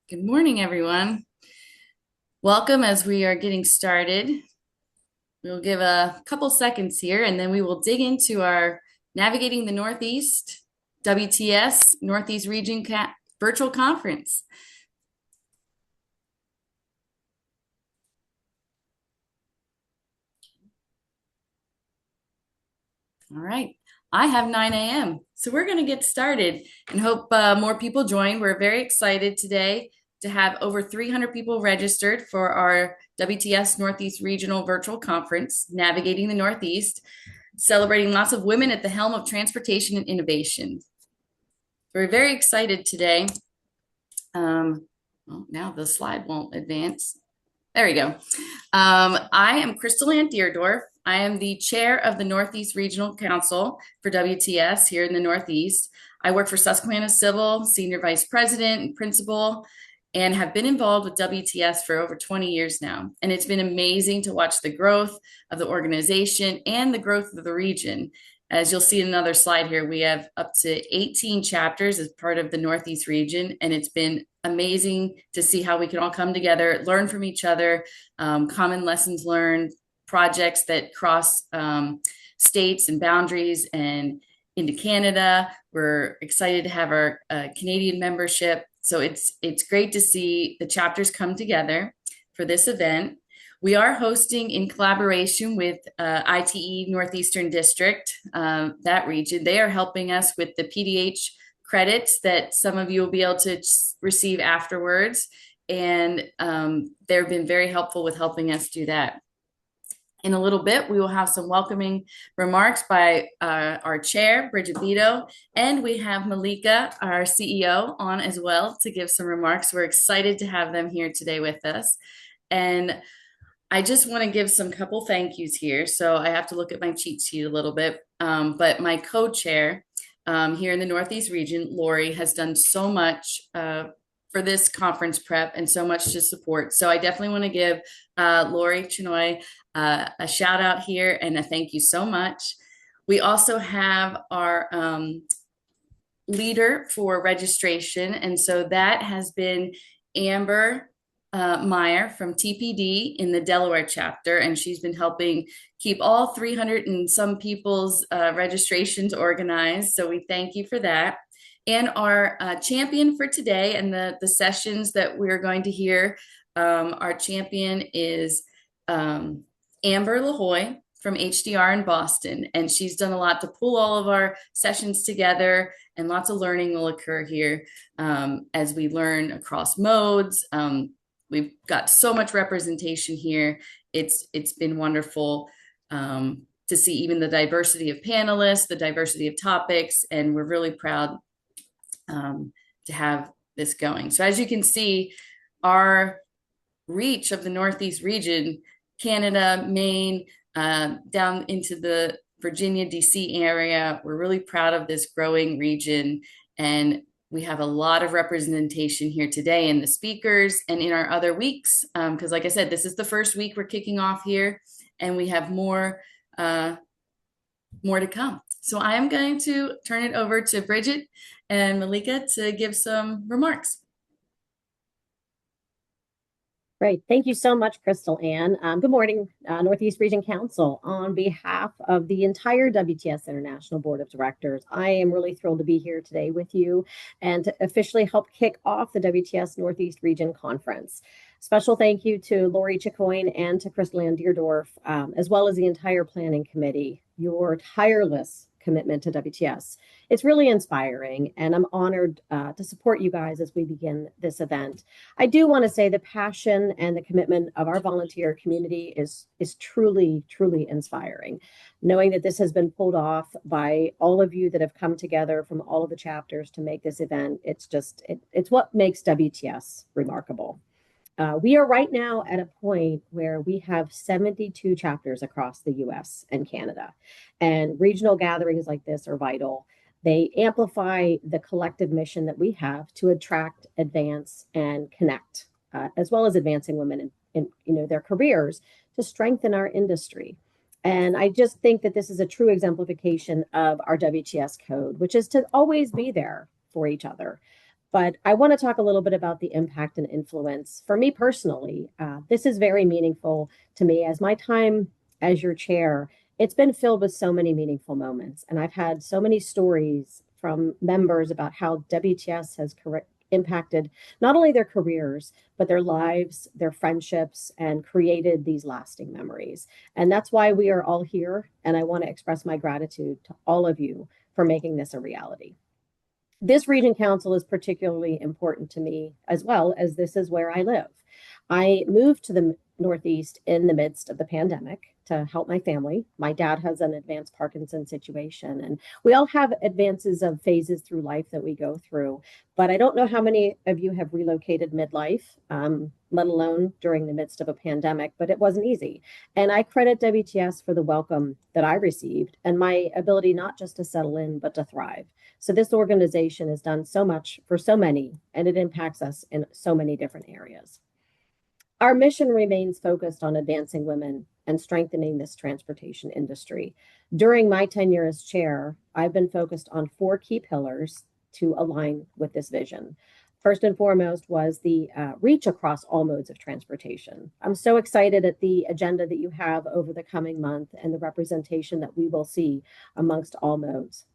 Good morning, everyone. Welcome as we are getting started. We'll give a couple seconds here and then we will dig into our Navigating the Northeast WTS Northeast Region Virtual Conference. All right. I have 9 a.m. So we're going to get started and hope more people join. We're very excited today to have over 300 people registered for our WTS Northeast Regional Virtual Conference, Navigating the Northeast, celebrating lots of women at the helm of transportation and innovation. We're very excited today. Well, now the slide won't advance. There we go. I am Crystal Ann Deerdorf. I am the chair of the Northeast Regional Council for WTS here in the Northeast. I work for Susquehanna Civil, senior vice president and principal, and have been involved with WTS for over 20 years now. And it's been amazing to watch the growth of the organization and the growth of the region. As you'll see in another slide here, we have up to 18 chapters as part of the Northeast region, and it's been amazing to see how we can all come together, learn from each other, common lessons learned, projects that cross states and boundaries and into Canada. We're excited to have our Canadian membership. So it's great to see the chapters come together for this event. We are hosting in collaboration with ITE Northeastern District, that region. They are helping us with the PDH credits that some of you will be able to receive afterwards. And they've been very helpful with helping us do that. In a little bit, we will have some welcoming remarks by our chair, Bridget Vito, and we have Malika, our CEO, on as well to give some remarks. We're excited to have them here today with us. And I just want to give some couple thank yous here. So I have to look at my cheat sheet a little bit. But my co-chair here in the Northeast region, Lori, has done so much for this conference prep and so much to support. So I definitely want to give Lori Chinoy a shout out here and a thank you so much. We also have our leader for registration. And so that has been Amber Meyer from TPD in the Delaware chapter, and she's been helping keep all 300 and some people's registrations organized. So we thank you for that. And our champion for today and the sessions that we're going to hear, our champion is Amber LaHoy from HDR in Boston. And she's done a lot to pull all of our sessions together, and lots of learning will occur here as we learn across modes. We've got so much representation here. It's been wonderful to see even the diversity of panelists, the diversity of topics, and we're really proud to have this going. So as you can see, our reach of the Northeast region, Canada, Maine, down into the Virginia, DC area, we're really proud of this growing region, and we have a lot of representation here today in the speakers and in our other weeks. Because like I said, this is the first week we're kicking off here, and we have more to come. So I am going to turn it over to Bridget and Malika to give some remarks. Great. Thank you so much, Crystal Ann. Good morning, Northeast Region Council. On behalf of the entire WTS International Board of Directors, I am really thrilled to be here today with you and to officially help kick off the WTS Northeast Region Conference. Special thank you to Lori Chicoine and to Crystal Ann Deerdorf, as well as the entire planning committee. Your tireless commitment to WTS. It's really inspiring, and I'm honored to support you guys as we begin this event. I do want to say the passion and the commitment of our volunteer community is truly, truly inspiring. Knowing that this has been pulled off by all of you that have come together from all of the chapters to make this event, it's what makes WTS remarkable. We are right now at a point where we have 72 chapters across the US and Canada, and regional gatherings like this are vital. They amplify the collective mission that we have to attract, advance, and connect, as well as advancing women in their careers to strengthen our industry. And I just think that this is a true exemplification of our WTS code, which is to always be there for each other. But I want to talk a little bit about the impact and influence. For me personally, this is very meaningful to me as my time as your chair. It's been filled with so many meaningful moments. And I've had so many stories from members about how WTS has impacted not only their careers, but their lives, their friendships, and created these lasting memories. And that's why we are all here. And I want to express my gratitude to all of you for making this a reality. This region council is particularly important to me as well, as this is where I live. I moved to the Northeast in the midst of the pandemic to help my family. My dad has an advanced Parkinson's situation, and we all have advances of phases through life that we go through. But I don't know how many of you have relocated midlife, let alone during the midst of a pandemic, but it wasn't easy. And I credit WTS for the welcome that I received and my ability not just to settle in, but to thrive. So this organization has done so much for so many, and it impacts us in so many different areas. Our mission remains focused on advancing women and strengthening this transportation industry. During my tenure as chair, I've been focused on four key pillars to align with this vision. First and foremost was the reach across all modes of transportation. I'm so excited at the agenda that you have over the coming month and the representation that we will see amongst all modes.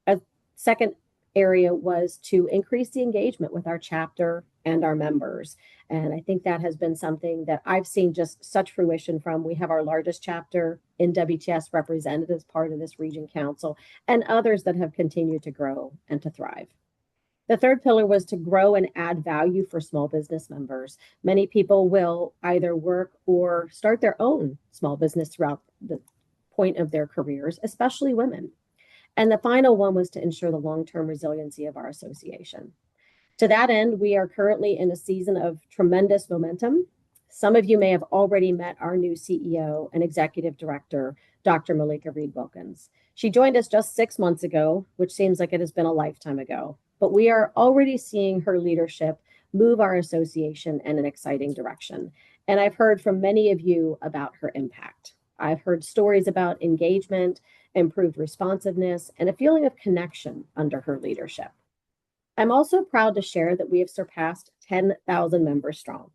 A second area was to increase the engagement with our chapter and our members. And I think that has been something that I've seen just such fruition from. We have our largest chapter in WTS represented as part of this region council and others that have continued to grow and to thrive. The third pillar was to grow and add value for small business members. Many people will either work or start their own small business throughout the point of their careers, especially women. And the final one was to ensure the long-term resiliency of our association. To that end, we are currently in a season of tremendous momentum. Some of you may have already met our new CEO and executive director, Dr. Malika Reed Wilkins. She joined us just 6 months ago, which seems like it has been a lifetime ago, but we are already seeing her leadership move our association in an exciting direction. And I've heard from many of you about her impact. I've heard stories about engagement, improved responsiveness, and a feeling of connection under her leadership. I'm also proud to share that we have surpassed 10,000 members strong.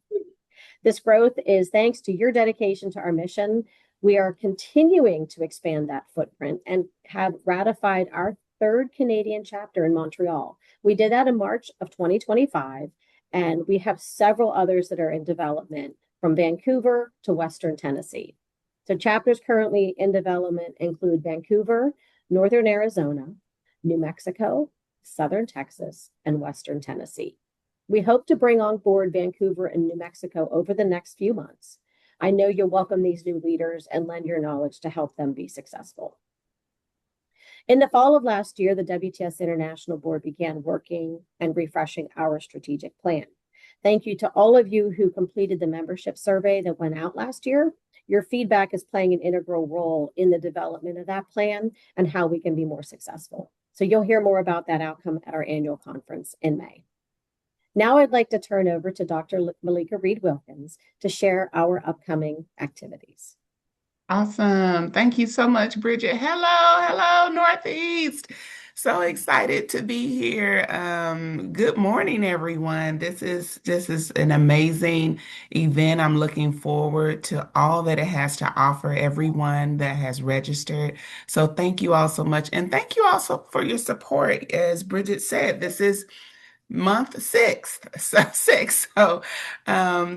This growth is thanks to your dedication to our mission. We are continuing to expand that footprint and have ratified our third Canadian chapter in Montreal. We did that in March of 2025, and we have several others that are in development from Vancouver to Western Tennessee. So chapters currently in development include Vancouver, Northern Arizona, New Mexico, Southern Texas, and Western Tennessee. We hope to bring on board Vancouver and New Mexico over the next few months. I know you'll welcome these new leaders and lend your knowledge to help them be successful. In the fall of last year, the WTS International Board began working and refreshing our strategic plan. Thank you to all of you who completed the membership survey that went out last year. Your feedback is playing an integral role in the development of that plan and how we can be more successful. So you'll hear more about that outcome at our annual conference in May. Now I'd like to turn over to Dr. Malika Reed Wilkins to share our upcoming activities. Awesome. Thank you so much, Bridget. Hello, Northeast. So excited to be here. Good morning, everyone. This is an amazing event. I'm looking forward to all that it has to offer everyone that has registered. So thank you all so much. And thank you also for your support. As Bridget said, this is month six. So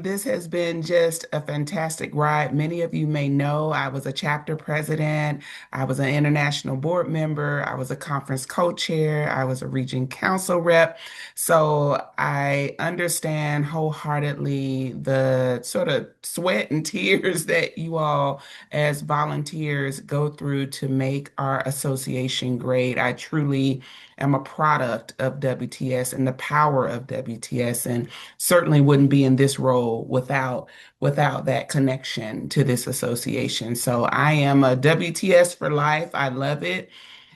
this has been just a fantastic ride. Many of you may know I was a chapter president, I was an international board member, I was a conference co-chair, I was a region council rep. So I understand wholeheartedly the sort of sweat and tears that you all as volunteers go through to make our association great. I truly am a product of WTS and the power of WTS, and certainly wouldn't be in this role without that connection to this association. So I am a WTS for life. I love it.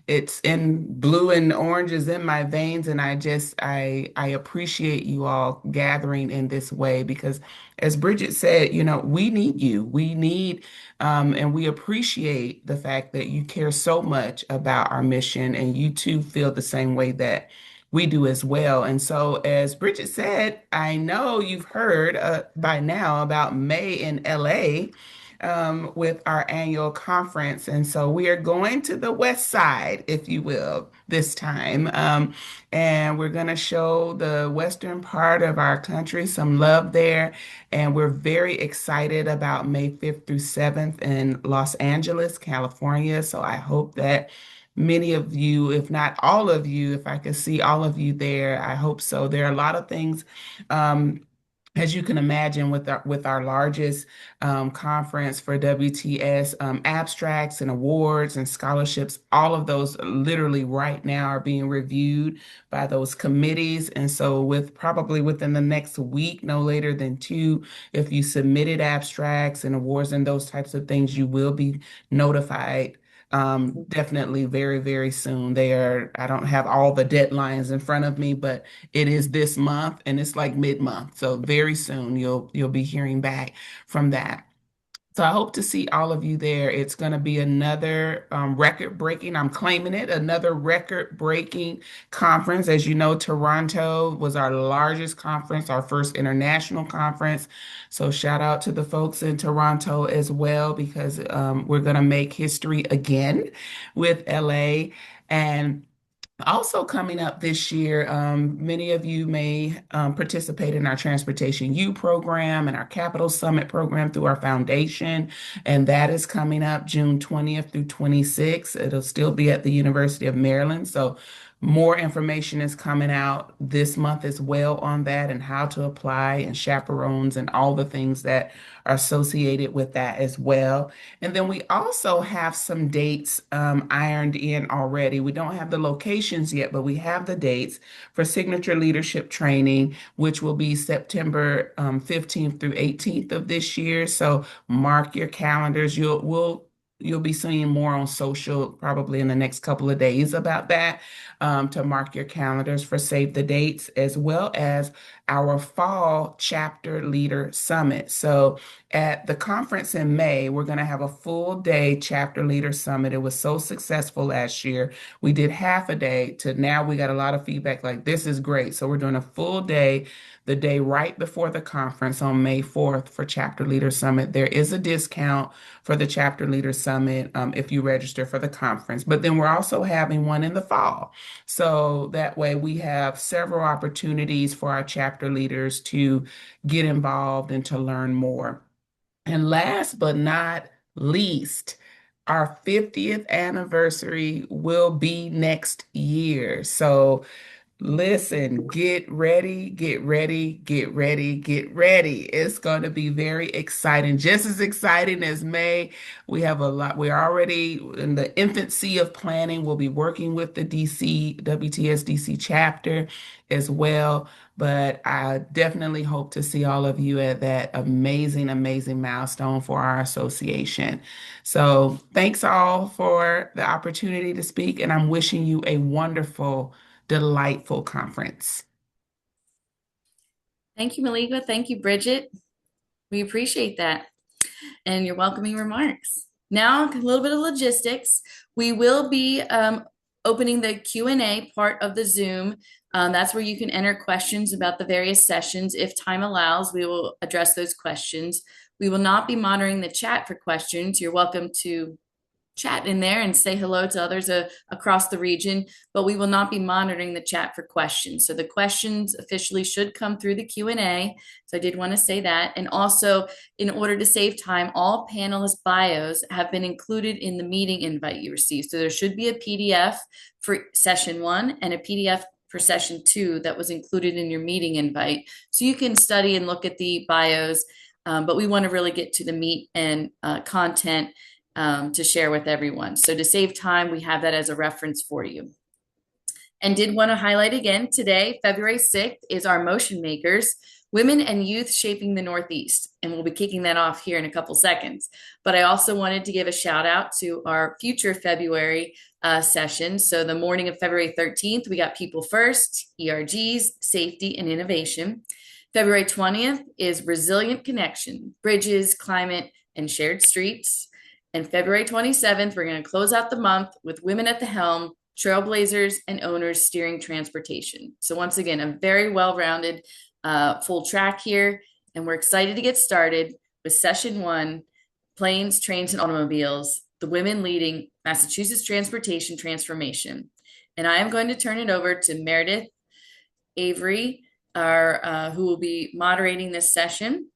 It's in blue and orange is in my veins, and I appreciate you all gathering in this way because, as Bridget said, we need you. We need and we appreciate the fact that you care so much about our mission, and you too feel the same way that we do as well. And so, as Bridget said, I know you've heard by now about May in LA with our annual conference. And so we are going to the West Side, if you will, this time. And we're going to show the Western part of our country some love there. And we're very excited about May 5th through 7th in Los Angeles, California. So I hope that many of you, if not all of you, if I could see all of you there, I hope so. There are a lot of things. As you can imagine, with our largest conference for WTS, abstracts and awards and scholarships, all of those literally right now are being reviewed by those committees. And so, with probably within the next week, no later than two, if you submitted abstracts and awards and those types of things, you will be notified. Definitely very, very soon. I don't have all the deadlines in front of me, but it is this month and it's like mid-month. So very soon you'll be hearing back from that. So I hope to see all of you there. It's going to be another record-breaking, I'm claiming it, another record-breaking conference. As you know, Toronto was our largest conference, our first international conference. So shout out to the folks in Toronto as well, because we're going to make history again with LA. And also coming up this year, many of you may participate in our Transportation U program and our Capital Summit program through our foundation, and that is coming up June 20th through 26th. It'll still be at the University of Maryland, so more information is coming out this month as well on that and how to apply and chaperones and all the things that are associated with that as well. And then we also have some dates ironed in already. We don't have the locations yet, but we have the dates for Signature Leadership Training, which will be September 15th through 18th of this year. So mark your calendars. You'll be seeing more on social probably in the next couple of days about that, to mark your calendars for save the dates, as well as our fall chapter leader summit. So at the conference in May, we're going to have a full day chapter leader summit. It was so successful last year. We did half a day to now we got a lot of feedback like this is great. So we're doing a full day, the day right before the conference on May 4th for chapter leader summit. There is a discount for the chapter leader summit if you register for the conference, but then we're also having one in the fall. So that way we have several opportunities for our chapter leaders to get involved and to learn more. And last but not least, our 50th anniversary will be next year. So listen, get ready, get ready, get ready, get ready. It's going to be very exciting, just as exciting as May. We have a lot. We're already in the infancy of planning. We'll be working with the WTS DC chapter as well. But I definitely hope to see all of you at that amazing, amazing milestone for our association. So thanks all for the opportunity to speak, and I'm wishing you a wonderful, delightful conference. Thank you, Malika. Thank you, Bridget. We appreciate that and your welcoming remarks. Now, a little bit of logistics. We will be opening the Q&A part of the Zoom. That's where you can enter questions about the various sessions. If time allows, we will address those questions. We will not be monitoring the chat for questions. You're welcome to chat in there and say hello to others across the region, but we will not be monitoring the chat for questions. So the questions officially should come through the Q&A. So I did want to say that. And also, in order to save time, all panelist bios have been included in the meeting invite you received. So there should be a PDF for session 1 and a PDF for session 2 that was included in your meeting invite. So you can study and look at the bios, but we want to really get to the meat and content to share with everyone. So to save time, we have that as a reference for you. And did want to highlight again today, February 6th, is our Motion Makers, Women and Youth Shaping the Northeast. And we'll be kicking that off here in a couple seconds. But I also wanted to give a shout out to our future February sessions. So the morning of February 13th, we got People First, ERGs, Safety and Innovation. February 20th is Resilient Connection, Bridges, Climate, and Shared Streets. And February 27th, we're going to close out the month with Women at the Helm, trailblazers, and owners steering transportation. So once again, a very well-rounded full track here, and we're excited to get started with session one, planes, trains, and automobiles, the women leading Massachusetts transportation transformation. And I am going to turn it over to Meredith Avery, who will be moderating this session.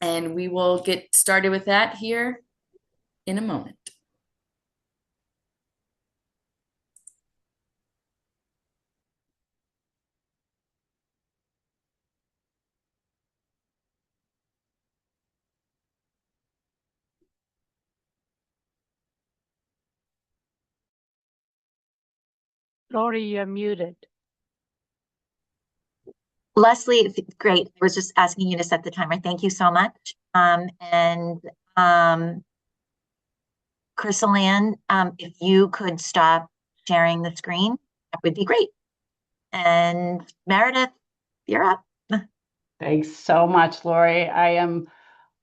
And we will get started with that here in a moment. Lori, you're muted. Leslie, great. I was just asking you to set the timer. Thank you so much. Crystal Ann, if you could stop sharing the screen, that would be great. And Meredith, you're up. Thanks so much, Lori. I am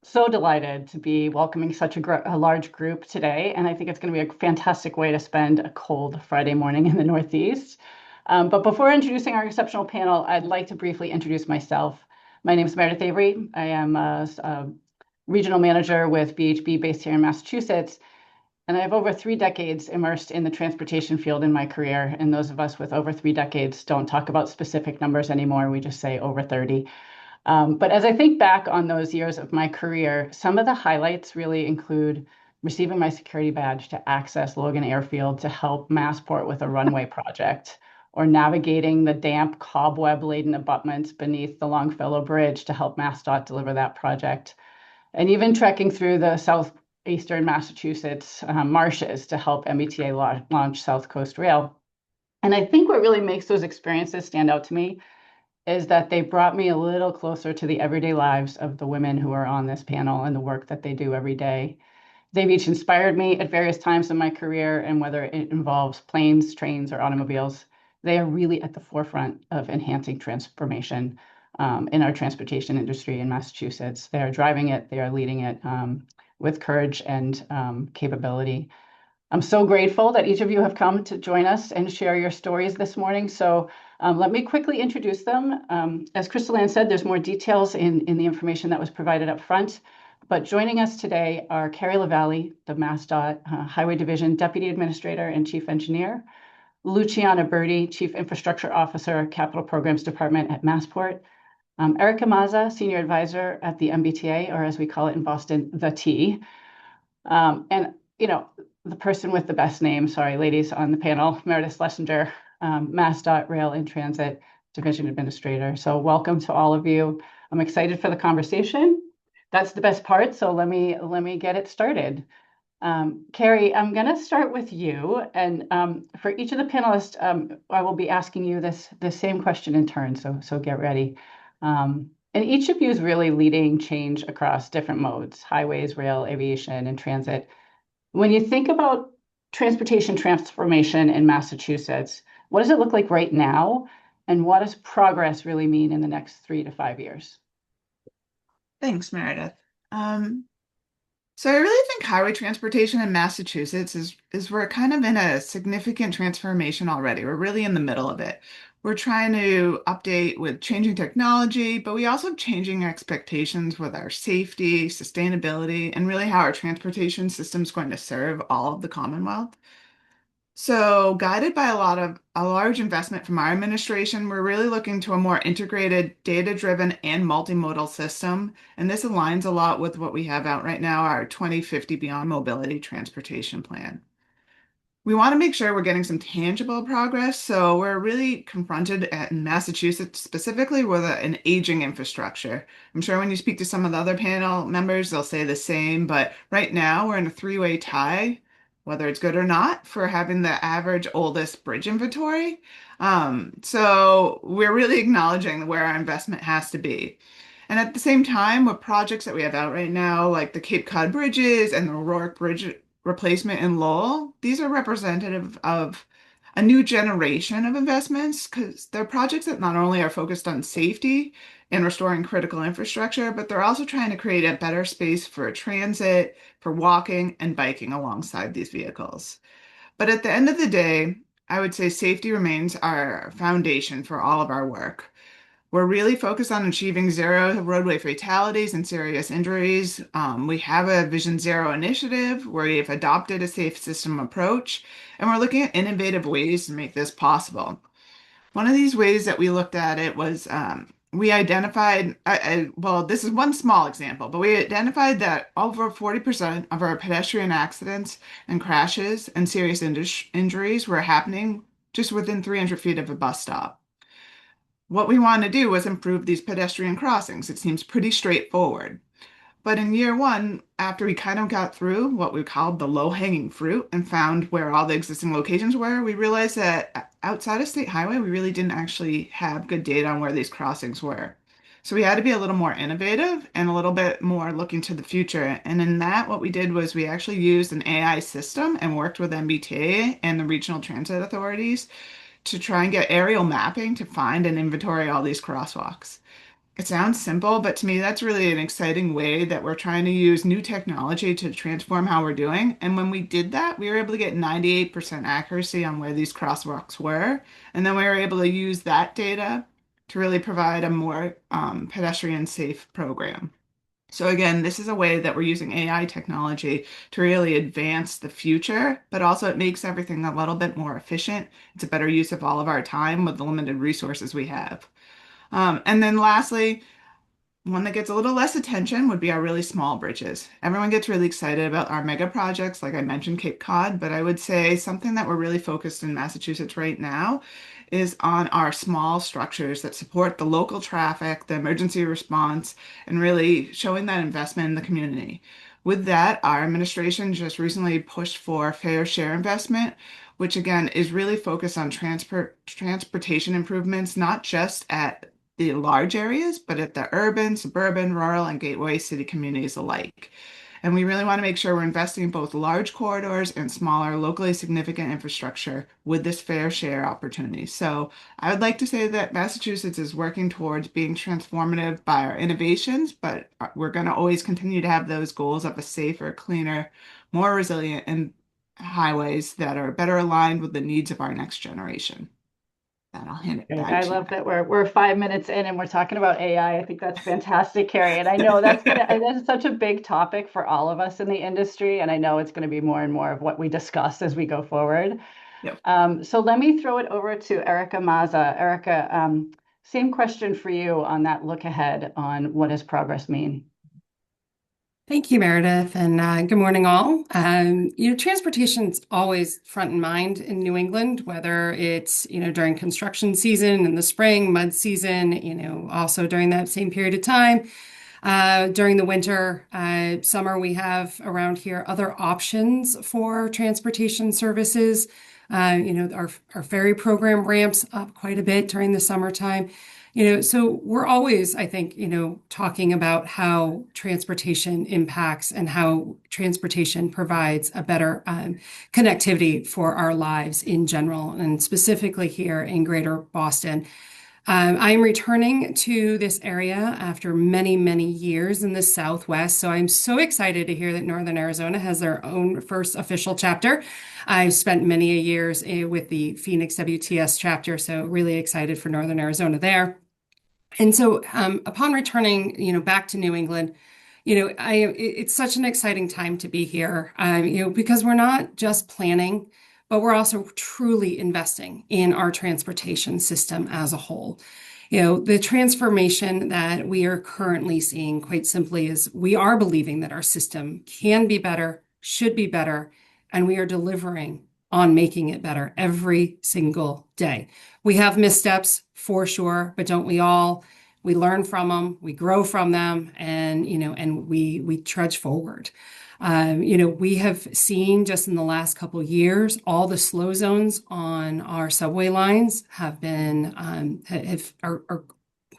so delighted to be welcoming such a large group today, and I think it's going to be a fantastic way to spend a cold Friday morning in the Northeast. But before introducing our exceptional panel, I'd like to briefly introduce myself. My name is Meredith Avery. I am a regional manager with BHB based here in Massachusetts, and I have over 3 decades immersed in the transportation field in my career. And those of us with over 3 decades don't talk about specific numbers anymore. We just say over 30. But as I think back on those years of my career, some of the highlights really include receiving my security badge to access Logan Airfield to help Massport with a runway project, or navigating the damp, cobweb-laden abutments beneath the Longfellow Bridge to help MassDOT deliver that project, and even trekking through the southeastern Massachusetts marshes to help MBTA launch South Coast Rail. And I think what really makes those experiences stand out to me is that they brought me a little closer to the everyday lives of the women who are on this panel and the work that they do every day. They've each inspired me at various times in my career, and whether it involves planes, trains, or automobiles, they are really at the forefront of enhancing transformation in our transportation industry in Massachusetts. They are driving it, they are leading it with courage and capability. I'm so grateful that each of you have come to join us and share your stories this morning. So let me quickly introduce them. As Crystal Ann said, there's more details in the information that was provided up front. But joining us today are Carrie LaValle, the MassDOT Highway Division Deputy Administrator and Chief Engineer, Luciana Berti, Chief Infrastructure Officer, Capital Programs Department at Massport, Erica Mazza, Senior Advisor at the MBTA, or as we call it in Boston, the T. And, you know, the person with the best name, sorry, ladies on the panel, Meredith Schlesinger, MassDOT Rail and Transit Division Administrator. So welcome to all of you. I'm excited for the conversation. That's the best part. So let me get it started. Carrie, I'm going to start with you. And for each of the panelists, I will be asking you the same question in turn. So get ready. And each of you is really leading change across different modes: highways, rail, aviation, and transit. When you think about transportation transformation in Massachusetts, what does it look like right now? And what does progress really mean in the next 3 to 5 years? Thanks, Meredith. So I really think highway transportation in Massachusetts is we're kind of in a significant transformation already. We're really in the middle of it. We're trying to update with changing technology, but we also have changing expectations with our safety, sustainability, and really how our transportation system is going to serve all of the Commonwealth. So, guided by a large investment from our administration, we're really looking to a more integrated, data-driven, and multimodal system. And this aligns a lot with what we have out right now, our 2050 Beyond Mobility Transportation Plan. We want to make sure we're getting some tangible progress. So we're really confronted in Massachusetts specifically with an aging infrastructure. I'm sure when you speak to some of the other panel members, they'll say the same. But right now we're in a 3-way tie, whether it's good or not, for having the average oldest bridge inventory. So we're really acknowledging where our investment has to be. And at the same time, with projects that we have out right now, like the Cape Cod bridges and the Rourke Bridge replacement in Lowell, these are representative of a new generation of investments because they're projects that not only are focused on safety and restoring critical infrastructure, but they're also trying to create a better space for transit, for walking and biking alongside these vehicles. But at the end of the day, I would say safety remains our foundation for all of our work. We're really focused on achieving zero roadway fatalities and serious injuries. We have a Vision Zero initiative where we've adopted a safe system approach, and we're looking at innovative ways to make this possible. One of these ways that we looked at it was we identified, well, this is one small example, but we identified that over 40% of our pedestrian accidents and crashes and serious injuries were happening just within 300 feet of a bus stop. What we want to do was improve these pedestrian crossings. It seems pretty straightforward. But in year one, after we kind of got through what we called the low-hanging fruit and found where all the existing locations were, we realized that outside of State Highway, we really didn't actually have good data on where these crossings were. So we had to be a little more innovative and a little bit more looking to the future. And in that, what we did was we actually used an AI system and worked with MBTA and the regional transit authorities to try and get aerial mapping to find and inventory all these crosswalks. It sounds simple, but to me, that's really an exciting way that we're trying to use new technology to transform how we're doing. And when we did that, we were able to get 98% accuracy on where these crosswalks were. And then we were able to use that data to really provide a more pedestrian safe program. So again, this is a way that we're using AI technology to really advance the future, but also it makes everything a little bit more efficient. It's a better use of all of our time with the limited resources we have. And then lastly, one that gets a little less attention would be our really small bridges. Everyone gets really excited about our mega projects, like I mentioned, Cape Cod, but I would say something that we're really focused in Massachusetts right now is on our small structures that support the local traffic, the emergency response, and really showing that investment in the community. With that, our administration just recently pushed for fair share investment, which again is really focused on transportation improvements, not just at the large areas, but at the urban, suburban, rural, and gateway city communities alike. And we really want to make sure we're investing in both large corridors and smaller, locally significant infrastructure with this fair share opportunity. So I would like to say that Massachusetts is working towards being transformative by our innovations, but we're going to always continue to have those goals of a safer, cleaner, more resilient, and highways that are better aligned with the needs of our next generation. And I'll hand it Great. back I to you. love that we're 5 minutes in and we're talking about AI. I think that's fantastic, Carrie. And I know that's such a big topic for all of us in the industry. And I know it's going to be more and more of what we discuss as we go forward. Yep. So let me throw it over to Erica Maza. Erica, same question for you on that look ahead on what does progress mean? Thank you, Meredith, and good morning, all. Transportation's always front in mind in New England, whether it's, during construction season in the spring, mud season, also during that same period of time. During the winter, summer, we have around here other options for transportation services. Our ferry program ramps up quite a bit during the summertime. So we're always, I think, talking about how transportation impacts and how transportation provides a better connectivity for our lives in general, and specifically here in Greater Boston. I'm returning to this area after many, many years in the Southwest. So I'm so excited to hear that Northern Arizona has their own first official chapter. I've spent many years with the Phoenix WTS chapter, so really excited for Northern Arizona there. And so upon returning, back to New England, it's such an exciting time to be here, because we're not just planning, but we're also truly investing in our transportation system as a whole. The transformation that we are currently seeing, quite simply, is we are believing that our system can be better, should be better, and we are delivering on making it better every single day. We have missteps for sure, but don't we all? We learn from them, we grow from them, and we trudge forward. We have seen just in the last couple of years, all the slow zones on our subway lines have been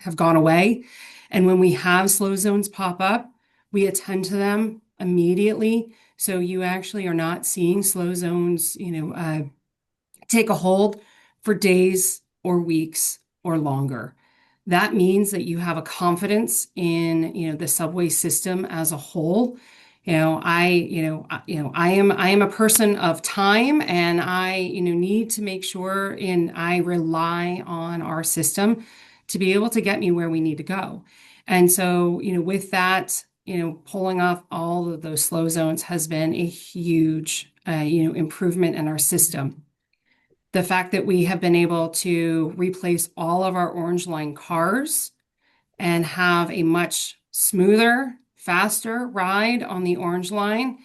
have gone away, and when we have slow zones pop up, we attend to them immediately. So you actually are not seeing slow zones, take a hold for days or weeks or longer. That means that you have a confidence in, the subway system as a whole. I am a person of time, and I, need to make sure and I rely on our system to be able to get me where we need to go. And so, with that, pulling off all of those slow zones has been a huge, improvement in our system. The fact that we have been able to replace all of our orange line cars and have a much smoother, faster ride on the orange line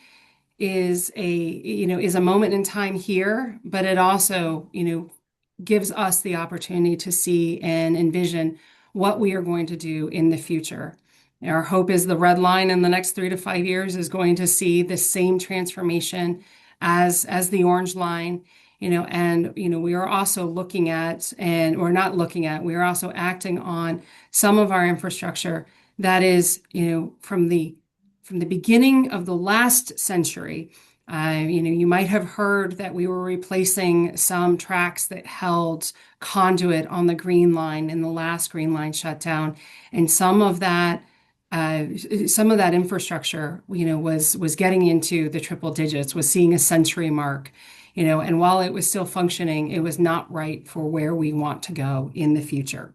is a moment in time here, but it also, gives us the opportunity to see and envision what we are going to do in the future. Our hope is the red line in the next 3 to 5 years is going to see the same transformation as the orange line, and we are also looking at, and we're not looking at, we are also acting on some of our infrastructure that is, from the beginning of the last century. You might have heard that we were replacing some tracks that held conduit on the Green Line in the last Green Line shutdown, and some of that infrastructure, was getting into the triple digits, was seeing a century mark, and while it was still functioning, it was not right for where we want to go in the future.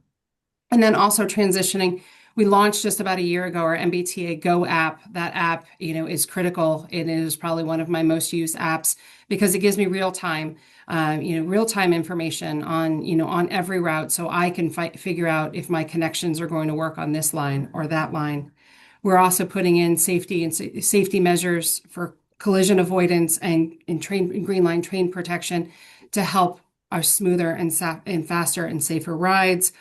And then also transitioning. We launched just about a year ago our MBTA Go app. That app, is critical. It is probably one of my most used apps because it gives me real time information on every route, so I can figure out if my connections are going to work on this line or that line. We're also putting in safety measures for collision avoidance and Green Line train protection to help our smoother and faster and safer rides.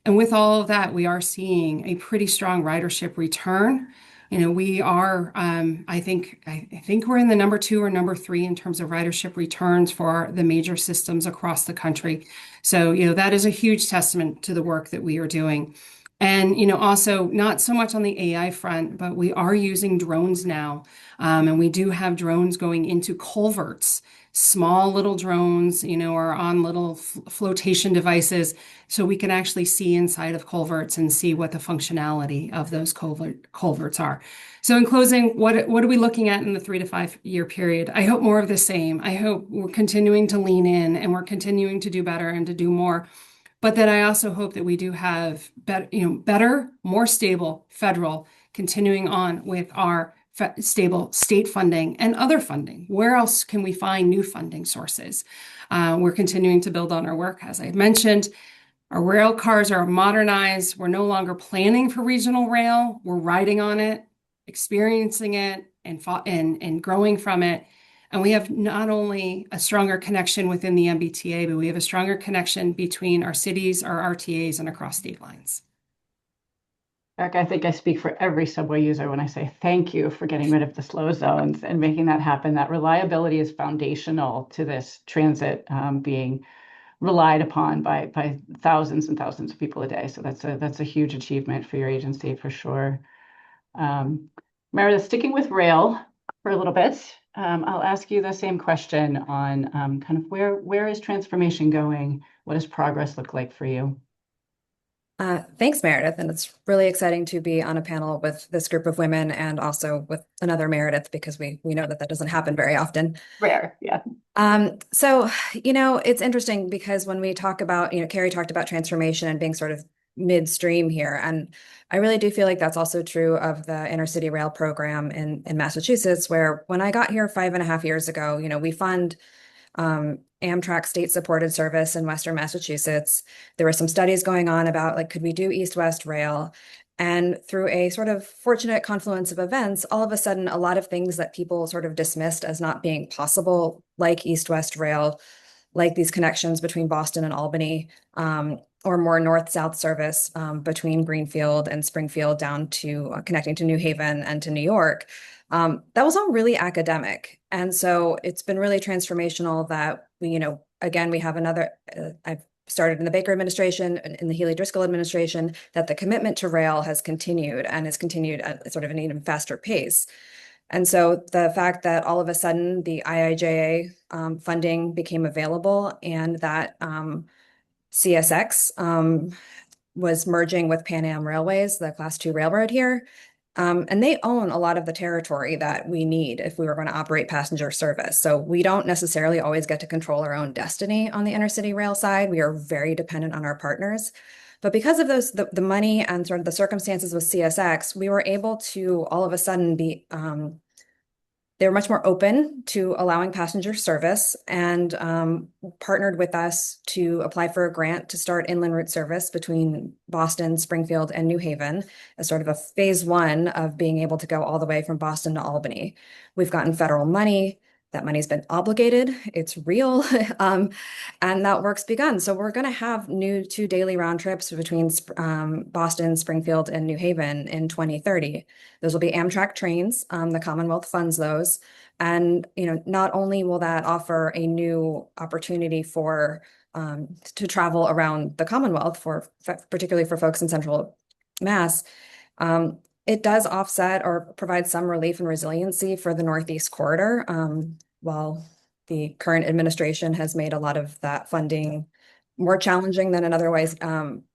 And with all of that, we are seeing a pretty strong ridership return. We are, I think we're in the number 2 or number 3 in terms of ridership returns for the major systems across the country. So, that is a huge testament to the work that we are doing. And, also not so much on the AI front, but we are using drones now. And we do have drones going into culverts, small little drones, are on little flotation devices. So we can actually see inside of culverts and see what the functionality of those culverts are. So in closing, what are we looking at in the 3 to 5 year period? I hope more of the same. I hope we're continuing to lean in and we're continuing to do better and to do more. But then I also hope that we do have better, more stable federal, continuing on with our stable state funding and other funding. Where else can we find new funding sources? We're continuing to build on our work, as I mentioned. Our rail cars are modernized. We're no longer planning for regional rail. We're riding on it, experiencing it, and growing from it. And we have not only a stronger connection within the MBTA, but we have a stronger connection between our cities, our RTAs, and across state lines. Eric, I think I speak for every subway user when I say thank you for getting rid of the slow zones and making that happen. That reliability is foundational to this transit being relied upon by thousands and thousands of people a day. So that's a huge achievement for your agency for sure. Meredith, sticking with rail for a little bit, I'll ask you the same question on kind of where is transformation going? What does progress look like for you? Thanks, Meredith. And it's really exciting to be on a panel with this group of women and also with another Meredith because we know that doesn't happen very often. Rare, yeah. So, it's interesting because when we talk about, Carrie talked about transformation and being sort of midstream here. And I really do feel like that's also true of the intercity rail program in Massachusetts, where when I got here 5.5 years ago, we fund Amtrak state-supported service in Western Massachusetts. There were some studies going on about could we do east-west rail? And through a sort of fortunate confluence of events, all of a sudden, a lot of things that people sort of dismissed as not being possible, like east-west rail, like these connections between Boston and Albany, or more north-south service between Greenfield and Springfield down to connecting to New Haven and to New York. That was all really academic. And so it's been really transformational that again, we have another, I've started in the Baker administration, in the Healy-Driscoll administration, that the commitment to rail has continued and has continued at sort of an even faster pace. And so the fact that all of a sudden the IIJA funding became available and that CSX was merging with Pan Am Railways, the Class 2 railroad here, And they own a lot of the territory that we need if we were going to operate passenger service. So we don't necessarily always get to control our own destiny on the intercity rail side. We are very dependent on our partners. But because of the money and sort of the circumstances with CSX, we were able to all of a sudden be they were much more open to allowing passenger service and partnered with us to apply for a grant to start inland route service between Boston, Springfield, and New Haven as sort of a phase one of being able to go all the way from Boston to Albany. We've gotten federal money. That money's been obligated. It's real. And that work's begun. So we're going to have new 2 daily round trips between Boston, Springfield, and New Haven in 2030. Those will be Amtrak trains. The Commonwealth funds those. And, not only will that offer a new opportunity for to travel around the Commonwealth particularly for folks in Central Mass, it does offset or provide some relief and resiliency for the Northeast corridor. While the current administration has made a lot of that funding more challenging than it otherwise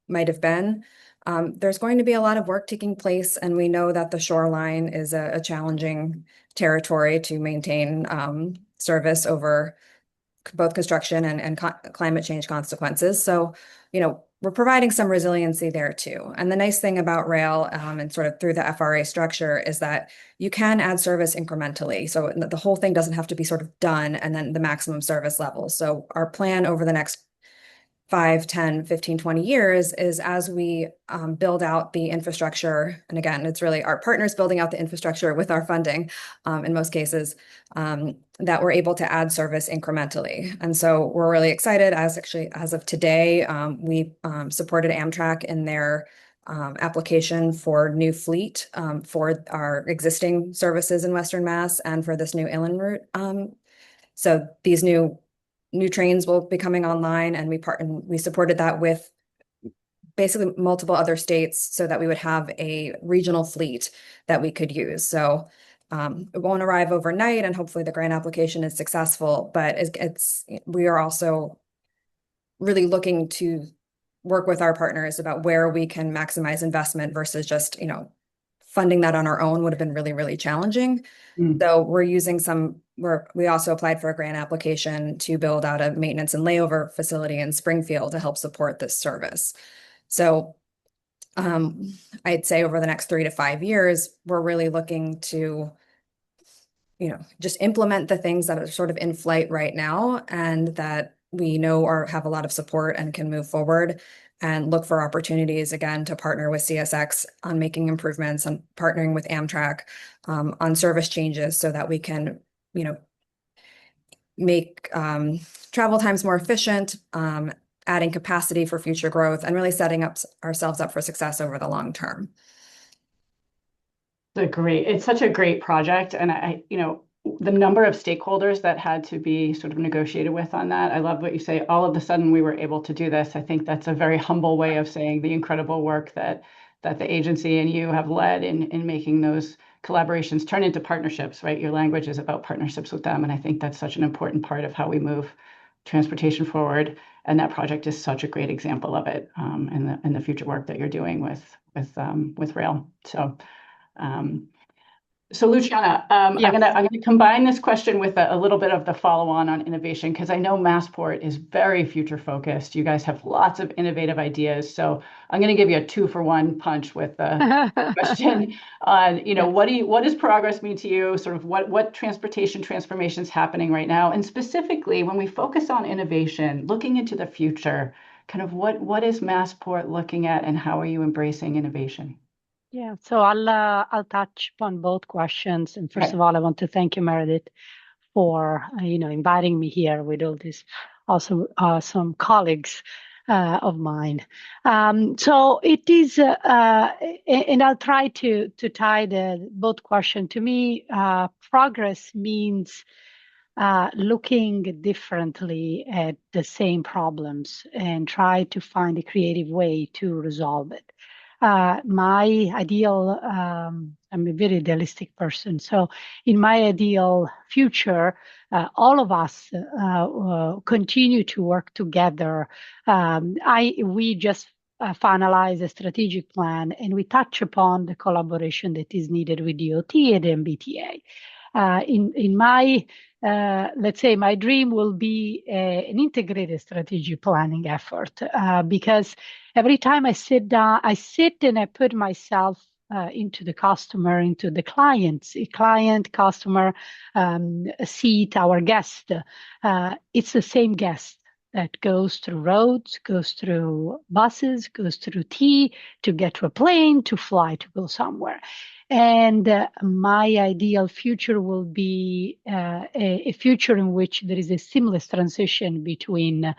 might have been, there's going to be a lot of work taking place, and we know that the shoreline is a challenging territory to maintain service over both construction and climate change consequences. So, we're providing some resiliency there too. And the nice thing about rail and sort of through the FRA structure is that you can add service incrementally. So the whole thing doesn't have to be sort of done and then the maximum service level. So our plan over the next 5, 10, 15, 20 years is as we build out the infrastructure, and again, it's really our partners building out the infrastructure with our funding in most cases, that we're able to add service incrementally. And so we're really excited as of today, we supported Amtrak in their application for new fleet for our existing services in Western Mass and for this new inland route. So these new trains will be coming online, and we supported that with basically multiple other states so that we would have a regional fleet that we could use. So it won't arrive overnight, and hopefully the grant application is successful, but we are also really looking to work with our partners about where we can maximize investment versus just, funding that on our own would have been really, really challenging. So we're using we also applied for a grant application to build out a maintenance and layover facility in Springfield to help support this service. So I'd say over the next 3 to 5 years, we're really looking to, just implement the things that are sort of in flight right now and that we know have a lot of support and can move forward, and look for opportunities again to partner with CSX on making improvements, and partnering with Amtrak on service changes so that we can, make travel times more efficient, adding capacity for future growth, and really setting ourselves up for success over the long term. It's such a great project, and the number of stakeholders that had to be sort of negotiated with on that. I love what you say. All of a sudden, we were able to do this. I think that's a very humble way of saying the incredible work that the agency and you have led in making those collaborations turn into partnerships. Right, your language is about partnerships with them, and I think that's such an important part of how we move transportation forward. And that project is such a great example of it, in the future work that you're doing with rail. So Luciana, Yes. I'm gonna combine this question with a little bit of the follow-on innovation, because I know Massport is very future focused. You guys have lots of innovative ideas. So I'm gonna give you a 2-for-1 punch with the question on, what does progress mean to you? Sort of what transportation transformation is happening right now? And specifically, when we focus on innovation, looking into the future, kind of what is Massport looking at, and how are you embracing innovation? Yeah, so I'll touch upon both questions. And first of all, I want to thank you, Meredith, for inviting me here with all these awesome colleagues of mine. So it is, and I'll try to tie both questions. To me, progress means looking differently at the same problems and try to find a creative way to resolve it. My ideal, I'm a very idealistic person. So in my ideal future, all of us continue to work together. We just finalize a strategic plan, and we touch upon the collaboration that is needed with DOT and MBTA. In my let's say my dream will be an integrated strategic planning effort, because every time I sit down, I sit and I put myself into the customer, into the client, customer seat, our guest. It's the same guest that goes through roads, goes through buses, goes through T to get to a plane, to fly, to go somewhere. And my ideal future will be a future in which there is a seamless transition between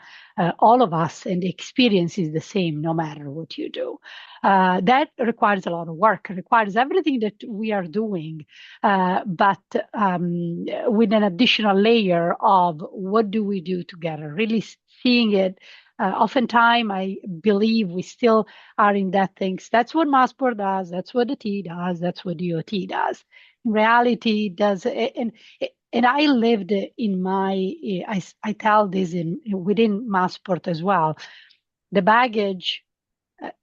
all of us, and the experience is the same no matter what you do. That requires a lot of work. It requires everything that we are doing, but with an additional layer of what do we do together, really seeing it. Oftentimes, I believe we still are in that things. That's what Massport does. That's what the T does. That's what DOT does. In reality, does and I lived in my. I tell this within Massport as well. The baggage.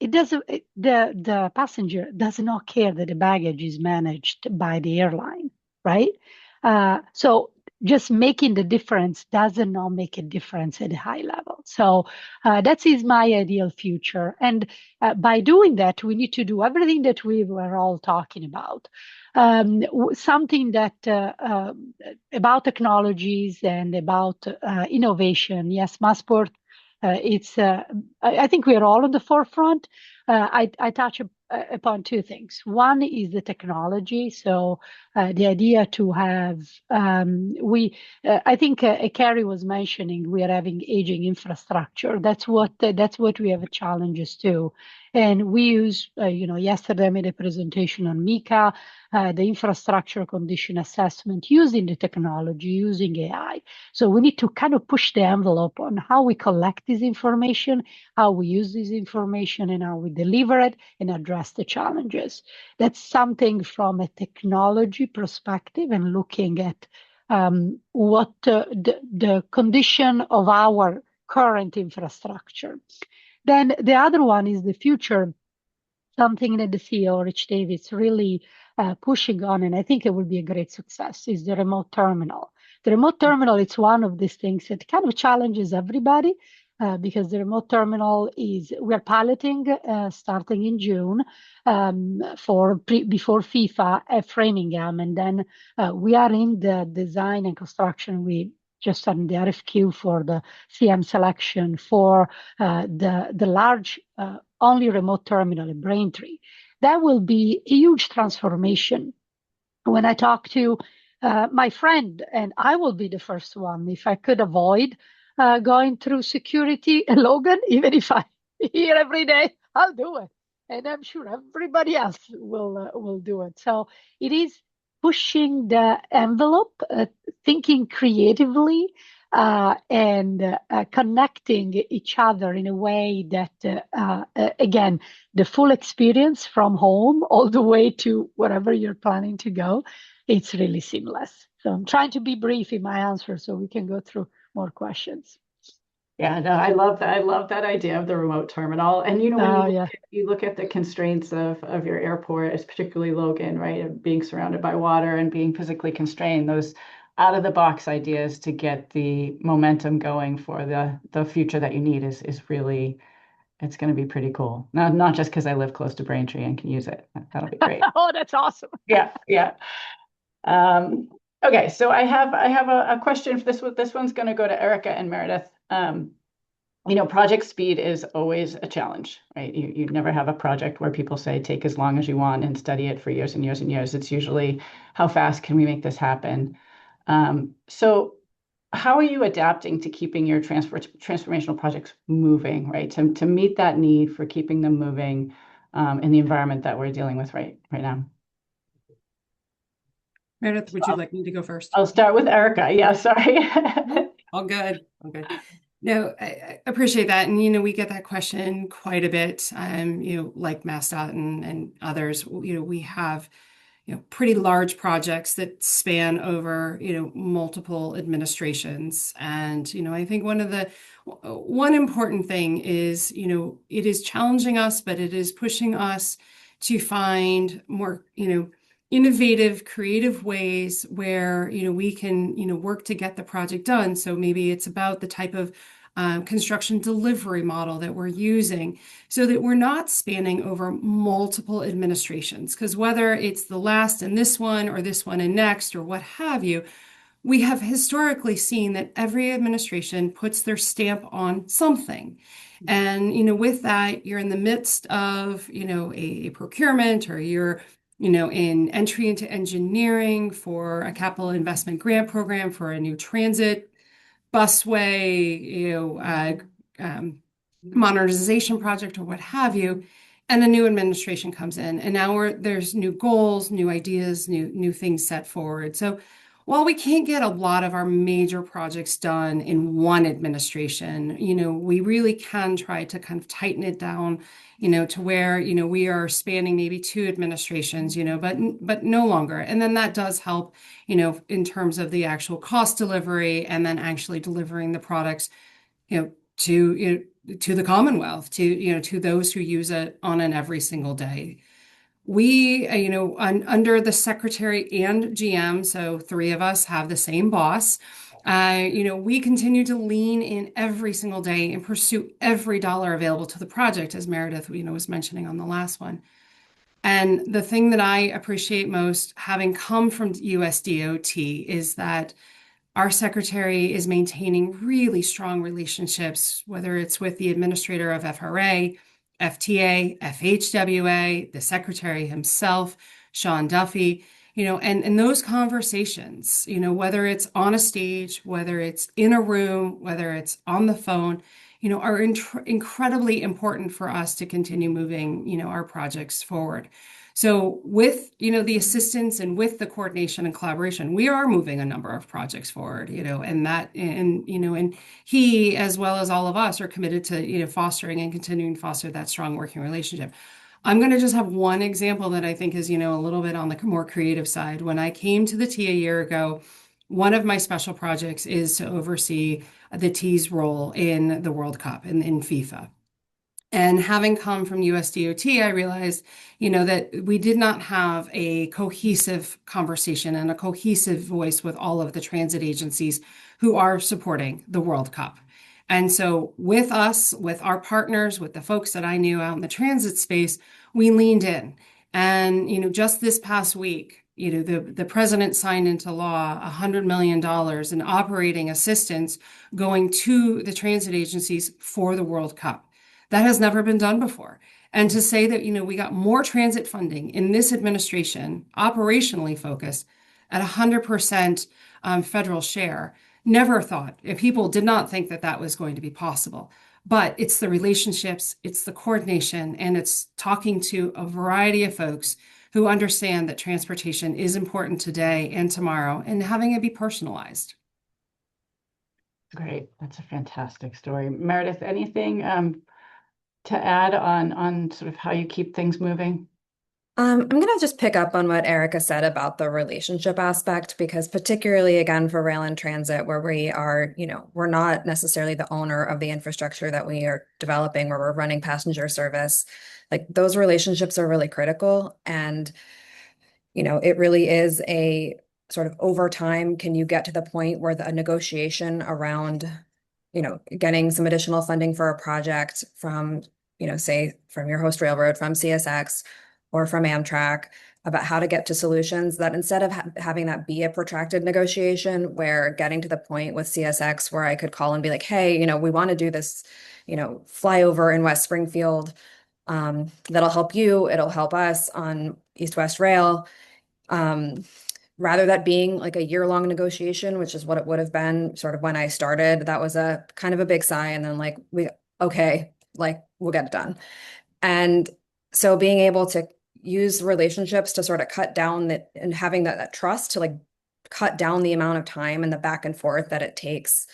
It doesn't. The passenger does not care that the baggage is managed by the airline, right? So just making the difference does not make a difference at a high level. So that is my ideal future. And by doing that, we need to do everything that we were all talking about. Something that about technologies and about innovation. Yes, Massport. I think we are all on the forefront. I touch upon two things. One is the technology. So the idea to have I think Carrie was mentioning we are having aging infrastructure. That's what we have challenges too. And we use, yesterday I made a presentation on MICA, the infrastructure condition assessment, using the technology, using AI. So we need to kind of push the envelope on how we collect this information, how we use this information, and how we deliver it and address the challenges. That's something from a technology perspective, and looking at what the condition of our current infrastructure. Then the other one is the future, something that the CEO, Rich Davis, really pushing on, and I think it will be a great success, is the remote terminal. The remote terminal, it's one of these things that kind of challenges everybody, because the remote terminal we're piloting starting in June before FIFA at Framingham, and then we are in the design and construction. We just on the RFQ for the CM selection for the large only remote terminal in Braintree. That will be a huge transformation. When I talk to my friend, and I will be the first one, if I could avoid going through security, Logan, even if I hear every day, I'll do it. And I'm sure everybody else will do it. So it is pushing the envelope, thinking creatively, and connecting each other in a way that, again, the full experience from home all the way to wherever you're planning to go, it's really seamless. So I'm trying to be brief in my answer so we can go through more questions. Yeah, no, I love that. I love that idea of the remote terminal. And when you look at the constraints of your airport, it's particularly Logan, right? Of being surrounded by water and being physically constrained, those out of the box ideas to get the momentum going for the future that you need is really, it's going to be pretty cool. Not just because I live close to Braintree and can use it. That'll be great. Oh, that's awesome. Yeah. Okay, so I have a question for this one. This one's going to go to Erica and Meredith. Project speed is always a challenge, right? You never have a project where people say take as long as you want and study it for years and years and years. It's usually how fast can we make this happen? So how are you adapting to keeping your transformational projects moving, right? To meet that need for keeping them moving in the environment that we're dealing with right now? Meredith, would you like me to go first? I'll start with Erica. Yeah, sorry. All good. No, I appreciate that. And, we get that question quite a bit, like MassDOT and others. We have, pretty large projects that span over, multiple administrations. And, I think one important thing is, it is challenging us, but it is pushing us to find more, innovative, creative ways where, we can, work to get the project done. So maybe it's about the type of construction delivery model that we're using so that we're not spanning over multiple administrations. Because whether it's the last and this one or this one and next or what have you, we have historically seen that every administration puts their stamp on something. And, with that, you're in the midst of, a procurement, or you're, in entry into engineering for a capital investment grant program for a new transit busway, modernization project or what have you, and a new administration comes in, and now there's new goals, new ideas, new things set forward. So while we can't get a lot of our major projects done in one administration, we really can try to kind of tighten it down, to where, we are spanning maybe two administrations, but no longer. And then that does help, in terms of the actual cost delivery and then actually delivering the products, to the Commonwealth, to those who use it on an every single day. We, under the secretary and GM, so three of us have the same boss. We continue to lean in every single day and pursue every dollar available to the project, as Meredith, was mentioning on the last one. And the thing that I appreciate most, having come from USDOT, is that our secretary is maintaining really strong relationships, whether it's with the administrator of FRA, FTA, FHWA, the secretary himself, Sean Duffy, and those conversations, whether it's on a stage, whether it's in a room, whether it's on the phone, are incredibly important for us to continue moving, our projects forward. So with, the assistance and with the coordination and collaboration, we are moving a number of projects forward, and he, as well as all of us, are committed to, fostering and continuing to foster that strong working relationship. I'm going to just have one example that I think is, a little bit on the more creative side. When I came to the T a year ago, one of my special projects is to oversee the T's role in the World Cup in FIFA. And having come from USDOT, I realized, that we did not have a cohesive conversation and a cohesive voice with all of the transit agencies who are supporting the World Cup. And so with us, with our partners, with the folks that I knew out in the transit space, we leaned in. And, just this past week, the president signed into law $100 million in operating assistance going to the transit agencies for the World Cup. That has never been done before. And to say that, we got more transit funding in this administration, operationally focused, at 100% federal share, never thought, if people did not think that that was going to be possible. But it's the relationships, it's the coordination, and it's talking to a variety of folks who understand that transportation is important today and tomorrow, and having it be personalized. Great. That's a fantastic story. Meredith, anything to add on sort of how you keep things moving? I'm going to just pick up on what Erica said about the relationship aspect, because particularly again for rail and transit, where we are, we're not necessarily the owner of the infrastructure that we are developing, where we're running passenger service. Like those relationships are really critical. And, it really is a sort of over time, can you get to the point where the negotiation around, getting some additional funding for a project from, say from your host railroad, from CSX, or from Amtrak, about how to get to solutions, that instead of having that be a protracted negotiation, where getting to the point with CSX where I could call and be like, hey, we want to do this, flyover in West Springfield, that'll help you, it'll help us on East-West Rail. Rather that being like a year-long negotiation, which is what it would have been sort of when I started, that was a kind of a big sigh. And then okay, we'll get it done. And so being able to use relationships to sort of cut down that, and having that trust to cut down the amount of time and the back and forth that it takes.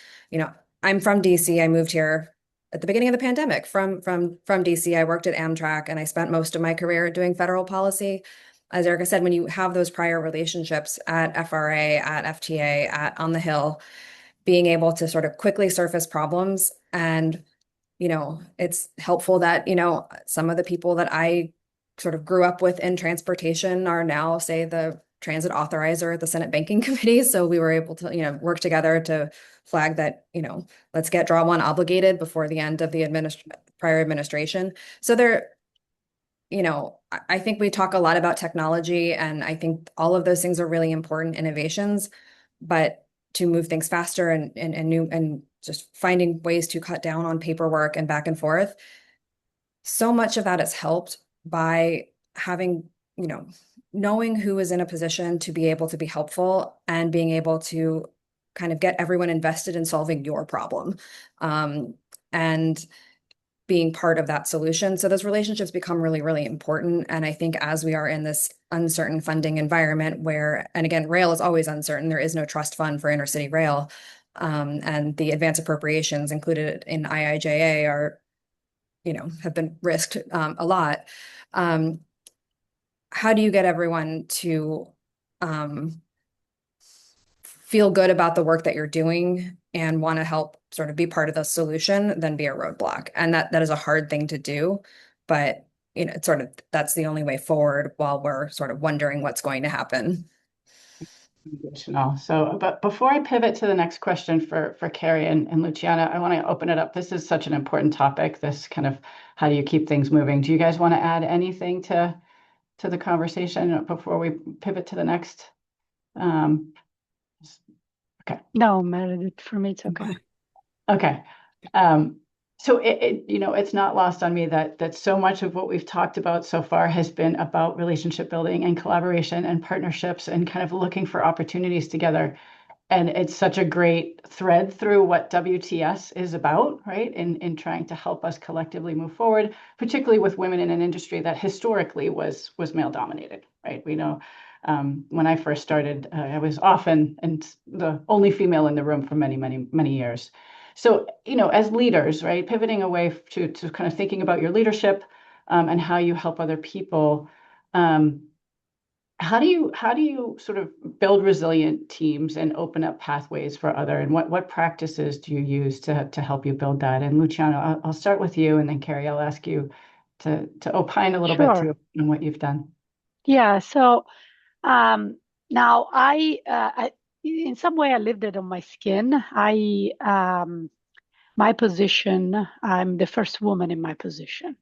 I'm from DC. I moved here at the beginning of the pandemic from DC. I worked at Amtrak and I spent most of my career doing federal policy. as Erica said, when you have those prior relationships at FRA, at FTA, at On the Hill, being able to sort of quickly surface problems. And, it's helpful that, some of the people that I sort of grew up with in transportation are now, say, the transit authorizer at the Senate Banking Committee. So we were able to, work together to flag that, let's get Draw One obligated before the end of the prior administration. So I think we talk a lot about technology, and I think all of those things are really important innovations, but to move things faster and new and just finding ways to cut down on paperwork and back and forth. So much of that is helped by having, knowing who is in a position to be able to be helpful and being able to kind of get everyone invested in solving your problem. And being part of that solution. So those relationships become really, really important. And I think as we are in this uncertain funding environment where, and again, rail is always uncertain, there is no trust fund for intercity rail. And the advance appropriations included in IIJA are, have been risked a lot. How do you get everyone to feel good about the work that you're doing and want to help sort of be part of the solution than be a roadblock? And that is a hard thing to do, but it's sort of, that's the only way forward while we're sort of wondering what's going to happen. Good to know. So, but before I pivot to the next question for Carrie and Luciana, I want to open it up. This is such an important topic, this kind of how do you keep things moving? Do you guys want to add anything to the conversation before we pivot to the next? Okay. No, Meredith, for me, it's okay. Okay. So it's not lost on me that so much of what we've talked about so far has been about relationship building and collaboration and partnerships and kind of looking for opportunities together. And it's such a great thread through what WTS is about, right? In trying to help us collectively move forward, particularly with women in an industry that historically was male dominated, right? We know when I first started, I was often and the only female in the room for many, many, many years. So, as leaders, right, pivoting away to kind of thinking about your leadership and how you help other people. How do you sort of build resilient teams and open up pathways for other, and what practices do you use to help you build that? And Luciano, I'll start with you, and then Carrie, I'll ask you to opine a little bit too on what you've done. Yeah. So now I in some way I lived it on my skin. My position, I'm the first woman in my position,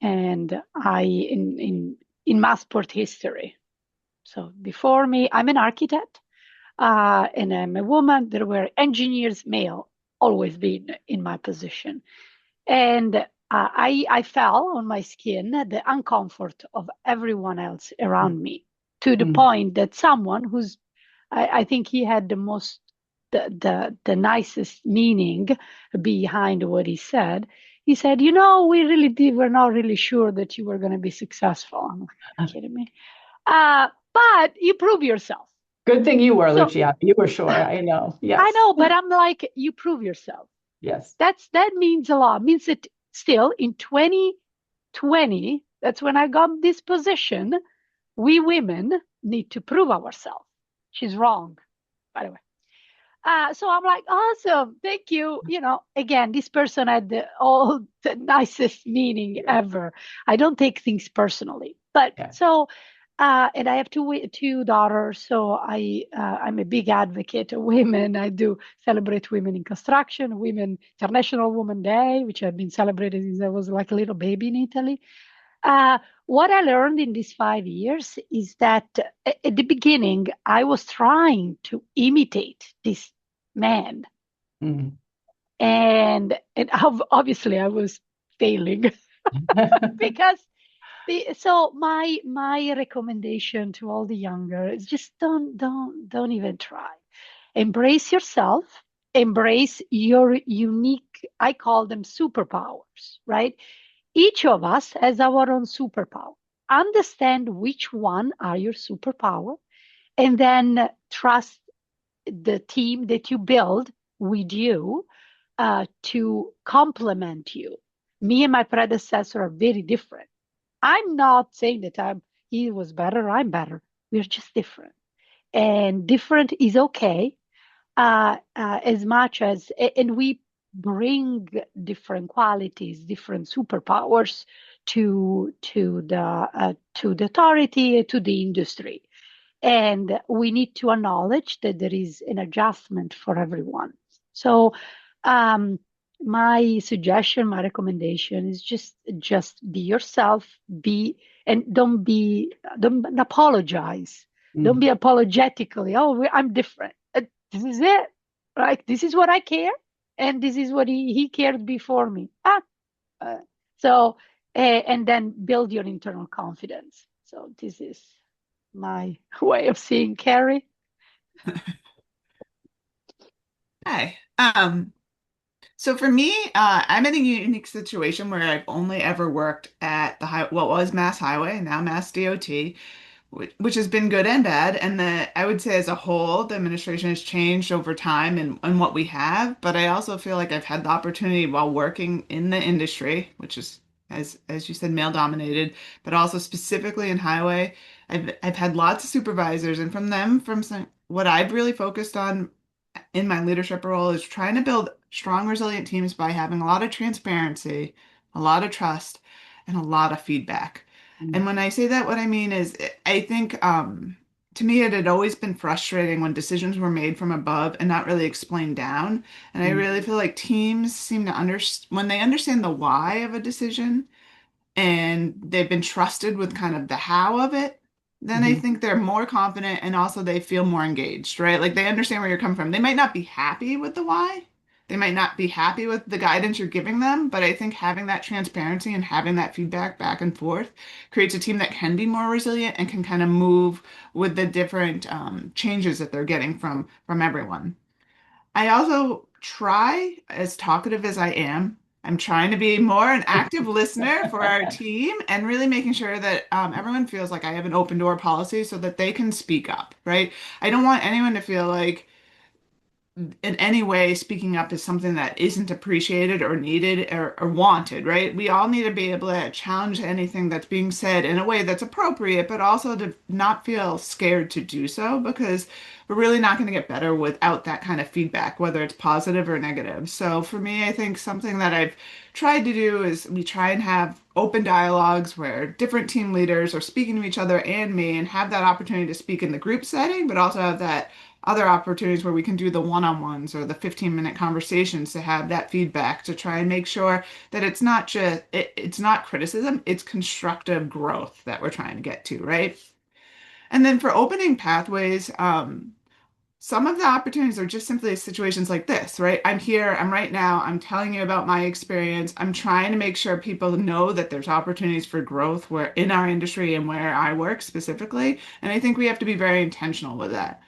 and in Massport history. So before me, I'm an architect, and I'm a woman. There were engineers, male, always been in my position. And I felt on my skin the uncomfort of everyone else around me, to the point that someone who's, I think he had the nicest meaning behind what he said. He said, we're not really sure that you were going to be successful. I'm like, are you kidding me? But you prove yourself. Good thing you were, Luciana. You were sure. I know. Yes. I know, but I'm like, you prove yourself. Yes. That means a lot. It means that still in 2020, that's when I got this position, we women need to prove ourselves. She's wrong, by the way. So I'm like, awesome, thank you. Again, this person had the nicest meaning ever. I don't take things personally, but so, and I have two daughters, so I'm a big advocate of women. I do celebrate women in construction, International Women's Day, which I've been celebrating since I was like a little baby in Italy. What I learned in these 5 years is that at the beginning, I was trying to imitate this man. Mm. And obviously I was failing because so my recommendation to all the younger is just don't even try. Embrace yourself, embrace your unique, I call them superpowers, right? Each of us has our own superpower. Understand which one are your superpower, and then trust the team that you build with you to complement you. Me and my predecessor are very different. I'm not saying that I'm he was better, I'm better. We're just different. And different is okay, as much as, and we bring different qualities, different superpowers to the authority, to the industry. And we need to acknowledge that there is an adjustment for everyone. So um, my suggestion, my recommendation is just be yourself, be, and don't apologize. Don't be apologetically, oh, I'm different. This is it, right? This is what I care, and this is what he cared before me. Uh, so, and then build your internal confidence. So this is my way of seeing Carrie. Hi. So for me, I'm in a unique situation where I've only ever worked at the what was Mass Highway, now Mass DOT, which has been good and bad. And I would say as a whole, the administration has changed over time and what we have. But I also feel like I've had the opportunity while working in the industry, which is, as you said, male dominated, but also specifically in highway. I've had lots of supervisors, and from what I've really focused on in my leadership role is trying to build strong, resilient teams by having a lot of transparency, a lot of trust, and a lot of feedback. And when I say that, what I mean is I think to me it had always been frustrating when decisions were made from above and not really explained down. And I really feel like teams seem to understand when they understand the why of a decision and they've been trusted with kind of the how of it, then I think they're more confident and also they feel more engaged, right? Like they understand where you're coming from. They might not be happy with the why. They might not be happy with the guidance you're giving them, but I think having that transparency and having that feedback back and forth creates a team that can be more resilient and can kind of move with the different changes that they're getting from everyone. I also try, as talkative as I am, I'm trying to be more an active listener for our team and really making sure that everyone feels like I have an open door policy so that they can speak up, right? I don't want anyone to feel like in any way speaking up is something that isn't appreciated or needed or wanted, right? We all need to be able to challenge anything that's being said in a way that's appropriate, but also to not feel scared to do so because we're really not going to get better without that kind of feedback, whether it's positive or negative. So for me, I think something that I've tried to do is we try and have open dialogues where different team leaders are speaking to each other and me and have that opportunity to speak in the group setting, but also have that other opportunities where we can do the one-on-ones or the 15-minute conversations to have that feedback to try and make sure that it's not just it's not criticism, it's constructive growth that we're trying to get to, right? And then for opening pathways, some of the opportunities are just simply situations like this, right? I'm here, I'm right now, I'm telling you about my experience. I'm trying to make sure people know that there's opportunities for growth where in our industry and where I work specifically. And I think we have to be very intentional with that.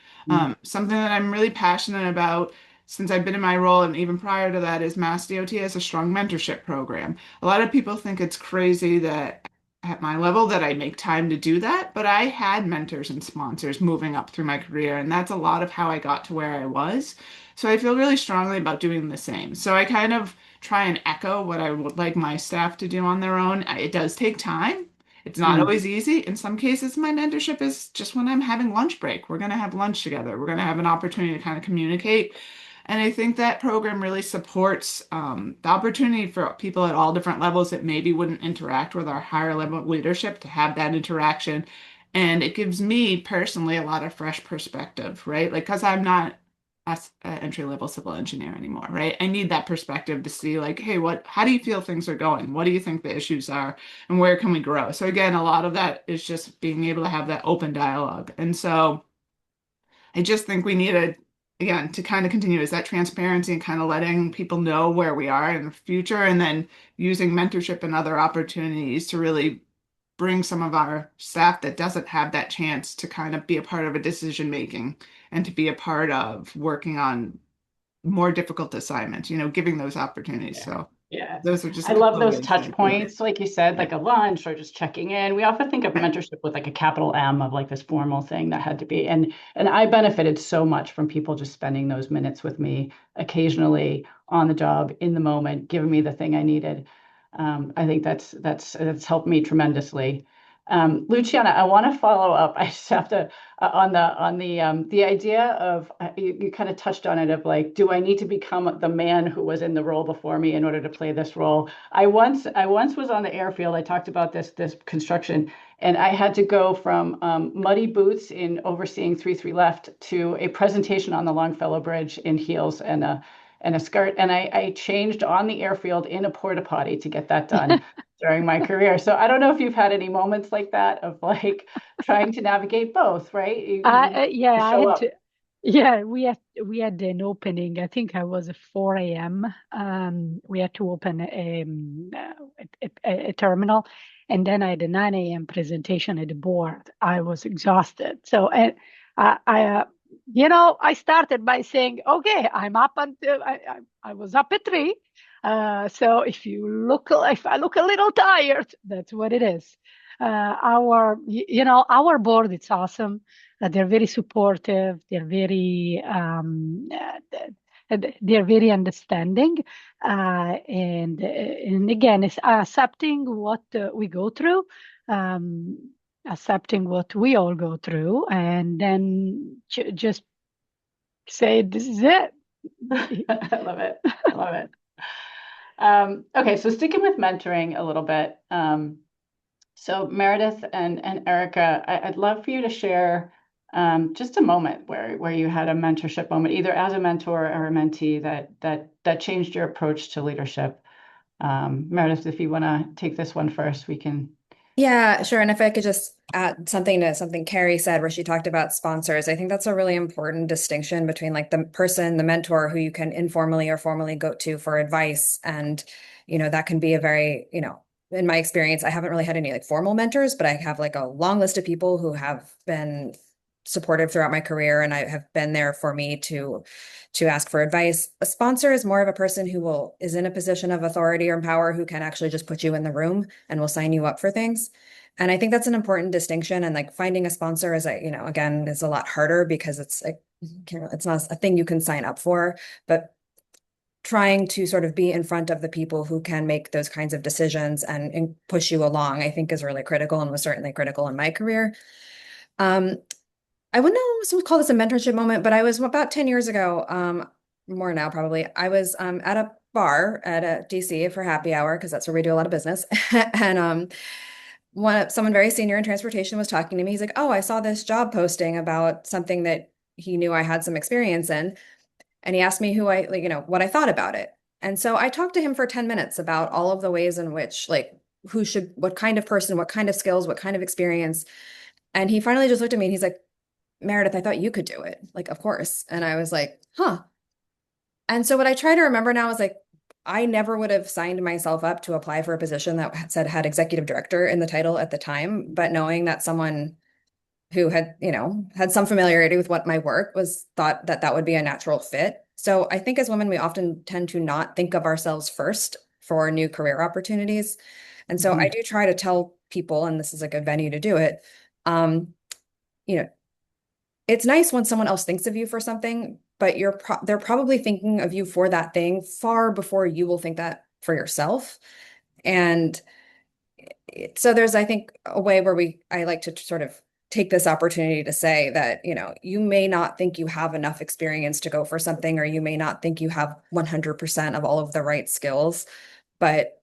Something that I'm really passionate about since I've been in my role and even prior to that is Mass DOT has a strong mentorship program. A lot of people think it's crazy that at my level that I make time to do that, but I had mentors and sponsors moving up through my career, and that's a lot of how I got to where I was. So I feel really strongly about doing the same. So I kind of try and echo what I would like my staff to do on their own. It does take time. It's not always easy. In some cases, my mentorship is just when I'm having lunch break. We're going to have lunch together. We're going to have an opportunity to kind of communicate. And I think that program really supports the opportunity for people at all different levels that maybe wouldn't interact with our higher level leadership to have that interaction. And it gives me personally a lot of fresh perspective, right? Like, because I'm not an entry level civil engineer anymore, right? I need that perspective to see, like, hey, how do you feel things are going? What do you think the issues are? And where can we grow? So, again, a lot of that is just being able to have that open dialogue. And so, I just think we need again, to kind of continue is that transparency and kind of letting people know where we are in the future and then using mentorship and other opportunities to really bring some of our staff that doesn't have that chance to kind of be a part of a decision making and to be a part of working on more difficult assignments, giving those opportunities. So Yeah. those are just I a love couple of those ways touch that I do it. points, like you said, like a lunch or just checking in. We often think of Right. mentorship with like a capital M of like this formal thing that had to be. And I benefited so much from people just spending those minutes with me occasionally on the job in the moment, giving me the thing I needed. I think that's helped me tremendously. Luciana, I want to follow up. I just have to on the idea of you kind of touched on it of like, do I need to become the man who was in the role before me in order to play this role? I once was on the airfield. I talked about this construction, and I had to go from muddy boots in overseeing 3-3 left to a presentation on the Longfellow Bridge in heels and a skirt, and I changed on the airfield in a porta potty to get that done during my career. So I don't know if you've had any moments like that of like trying to navigate both, right? Yeah, You I show had up. to. Yeah, we had an opening. I think I was at 4 a.m. We had to open a terminal, and then I had a 9 a.m. presentation at the board. I was exhausted. So, and I started by saying, "Okay, I'm up until I was up at 3. So if I look a little tired, that's what it is." Our board, it's awesome. They're very supportive. They're very understanding, and again, it's accepting what we go through, um, accepting what we all go through, and then just say this is it. I love it. I love it. Okay, so sticking with mentoring a little bit. So Meredith and Erica, I'd love for you to share just a moment where you had a mentorship moment, either as a mentor or a mentee that changed your approach to leadership. Meredith, if you want to take this one first, we can. Yeah, sure. And if I could just add something to something Carrie said, where she talked about sponsors, I think that's a really important distinction between like the person, the mentor who you can informally or formally go to for advice. And, that can be a very, in my experience, I haven't really had any like formal mentors, but I have like a long list of people who have been supportive throughout my career and I have been there for me to ask for advice. A sponsor is more of a person who is in a position of authority or power who can actually just put you in the room and will sign you up for things. And I think that's an important distinction. And like finding a sponsor is, again, is a lot harder because it's like, it's not a thing you can sign up for, but trying to sort of be in front of the people who can make those kinds of decisions and push you along, I think is really critical and was certainly critical in my career. I wouldn't know call this a mentorship moment, but I was about 10 years ago, more now probably. I was at a bar at a DC for happy hour because that's where we do a lot of business. And someone very senior in transportation was talking to me. He's like, "Oh, I saw this job posting about something that he knew I had some experience in." And he asked me what I thought about it. And so I talked to him for 10 minutes about all of the ways in which what kind of person, what kind of skills, what kind of experience. And he finally just looked at me and he's like, "Meredith, I thought you could do it." Like, of course. And I was like, huh. And so what I try to remember now is like, I never would have signed myself up to apply for a position that said had executive director in the title at the time. But knowing that someone who had some familiarity with what my work was thought that that would be a natural fit. So I think as women, we often tend to not think of ourselves first for new career opportunities. And so I do try to tell people, and this is a good venue to do it, you know, it's nice when someone else thinks of you for something, but they're probably thinking of you for that thing far before you will think that for yourself. And so there's, I think, a way where I like to sort of take this opportunity to say that, you may not think you have enough experience to go for something, or you may not think you have 100% of all of the right skills, but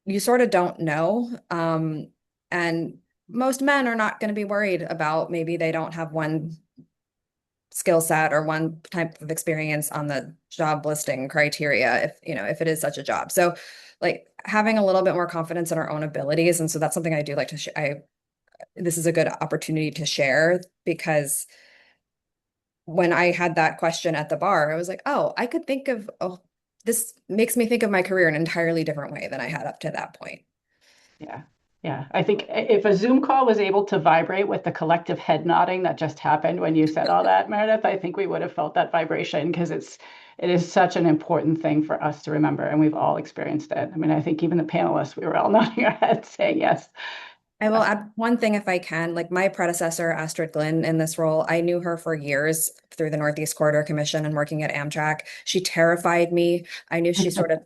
you sort of don't know. And most men are not going to be worried about maybe they don't have one skill set or one type of experience on the job listing criteria if it is such a job. So like having a little bit more confidence in our own abilities. And so that's something I do like to this is a good opportunity to share, because when I had that question at the bar, I was like, oh, I could think of, this makes me think of my career in an entirely different way than I had up to that point. Yeah. Yeah. I think if a Zoom call was able to vibrate with the collective head nodding that just happened when you said all that, Meredith, I think we would have felt that vibration, because it is such an important thing for us to remember. And we've all experienced it. I mean, I think even the panelists, we were all nodding our heads saying yes. I will add one thing if I can. Like my predecessor, Astrid Glynn, in this role, I knew her for years through the Northeast Corridor Commission and working at Amtrak. She terrified me. I knew she sort of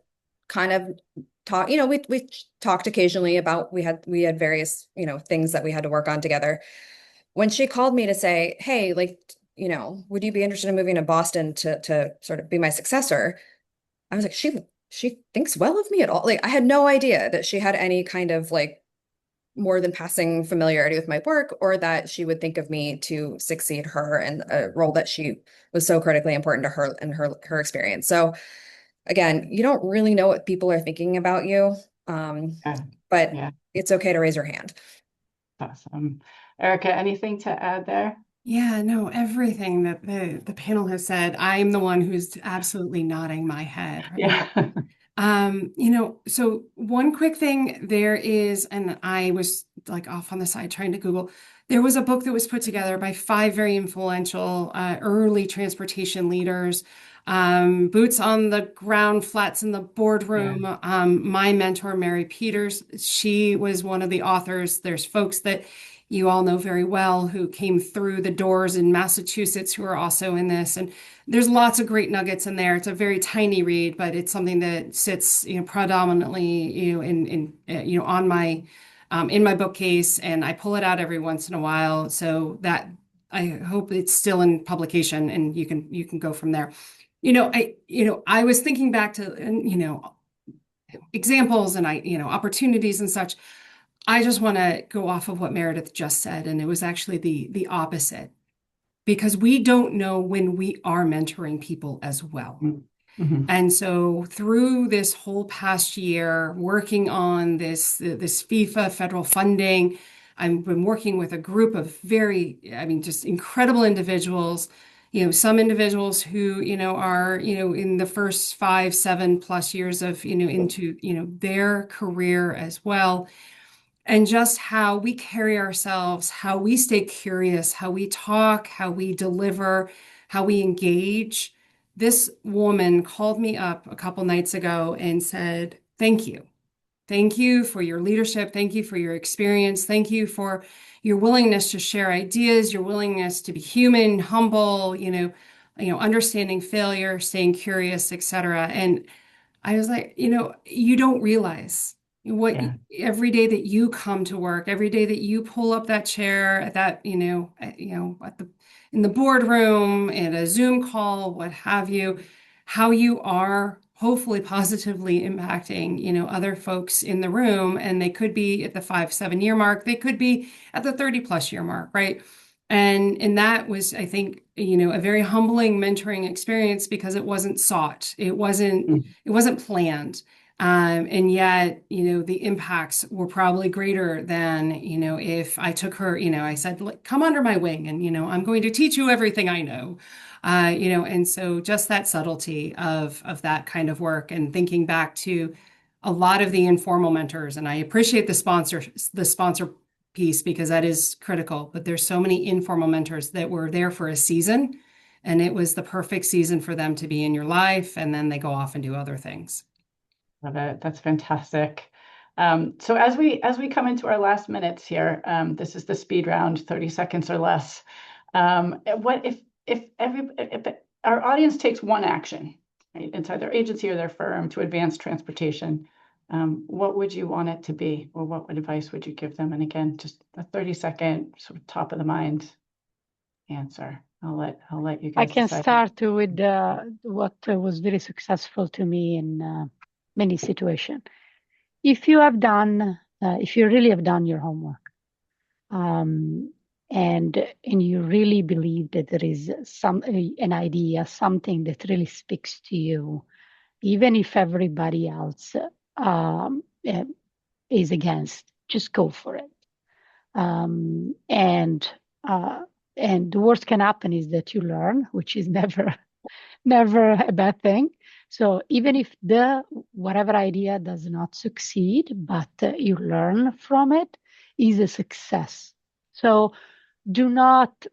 kind of talk, we talked occasionally about we had various, things that we had to work on together. When she called me to say, hey, like, would you be interested in moving to Boston to sort of be my successor? I was like, she thinks well of me at all. Like, I had no idea that she had any kind of like more than passing familiarity with my work, or that she would think of me to succeed her in a role that she was so critically important to her and her experience. So again, you don't really know what people are thinking about you, Yeah. but Yeah. it's okay to raise your hand. Awesome. Erica, anything to add there? Yeah, no, everything that the panel has said, I'm the one who's absolutely nodding my head, right? Yeah. So one quick thing there is, and I was like off on the side trying to Google, there was a book that was put together by 5 very influential early transportation leaders, boots on the ground, flats in the boardroom. Yeah. My mentor, Mary Peters, she was one of the authors. There's folks that you all know very well who came through the doors in Massachusetts who are also in this. And there's lots of great nuggets in there. It's a very tiny read, but it's something that sits, predominantly, on my, in my bookcase, and I pull it out every once in a while. So that I hope it's still in publication, and you can go from there. I was thinking back to, examples and opportunities and such. I just want to go off of what Meredith just said, and it was actually the opposite, because we don't know when we are mentoring people as well. Mm-hmm. And so through this whole past year, working on this FIFA federal funding, I've been working with a group of just incredible individuals. Some individuals who, are, in the first 5, 7+ years of, into, their career as well. And just how we carry ourselves, how we stay curious, how we talk, how we deliver, how we engage. This woman called me up a couple nights ago and said, thank you. Thank you for your leadership. Thank you for your experience. Thank you for your willingness to share ideas, your willingness to be human, humble, understanding failure, staying curious, etc. And I was like, you don't realize what Yeah. every day that you come to work, every day that you pull up that chair at that, in the boardroom, at a Zoom call, what have you, how you are hopefully positively impacting, other folks in the room. And they could be at the 5-7 year mark, they could be at the 30+ year mark, right? And that was, I think, a very humbling mentoring experience, because it wasn't sought. It wasn't planned. And yet, the impacts were probably greater than, if I took her, I said, come under my wing, and, I'm going to teach you everything I know. And so just that subtlety of that kind of work, and thinking back to a lot of the informal mentors, and I appreciate the sponsor piece, because that is critical, but there's so many informal mentors that were there for a season, and it was the perfect season for them to be in your life, and then they go off and do other things. Love it. That's fantastic. So as we come into our last minutes here, this is the speed round, 30 seconds or less. What if our audience takes one action, right, inside their agency or their firm to advance transportation, what would you want it to be, or what advice would you give them? And again, just a 30-second sort of top of the mind answer. I'll let you guys I can decide. start with what was very successful to me in many situations. If you really have done your homework, and you really believe that there is an idea, something that really speaks to you, even if everybody else is against, just go for it. And the worst can happen is that you learn, which is never a bad thing. So even if whatever idea does not succeed, but you learn from it, is a success. So do not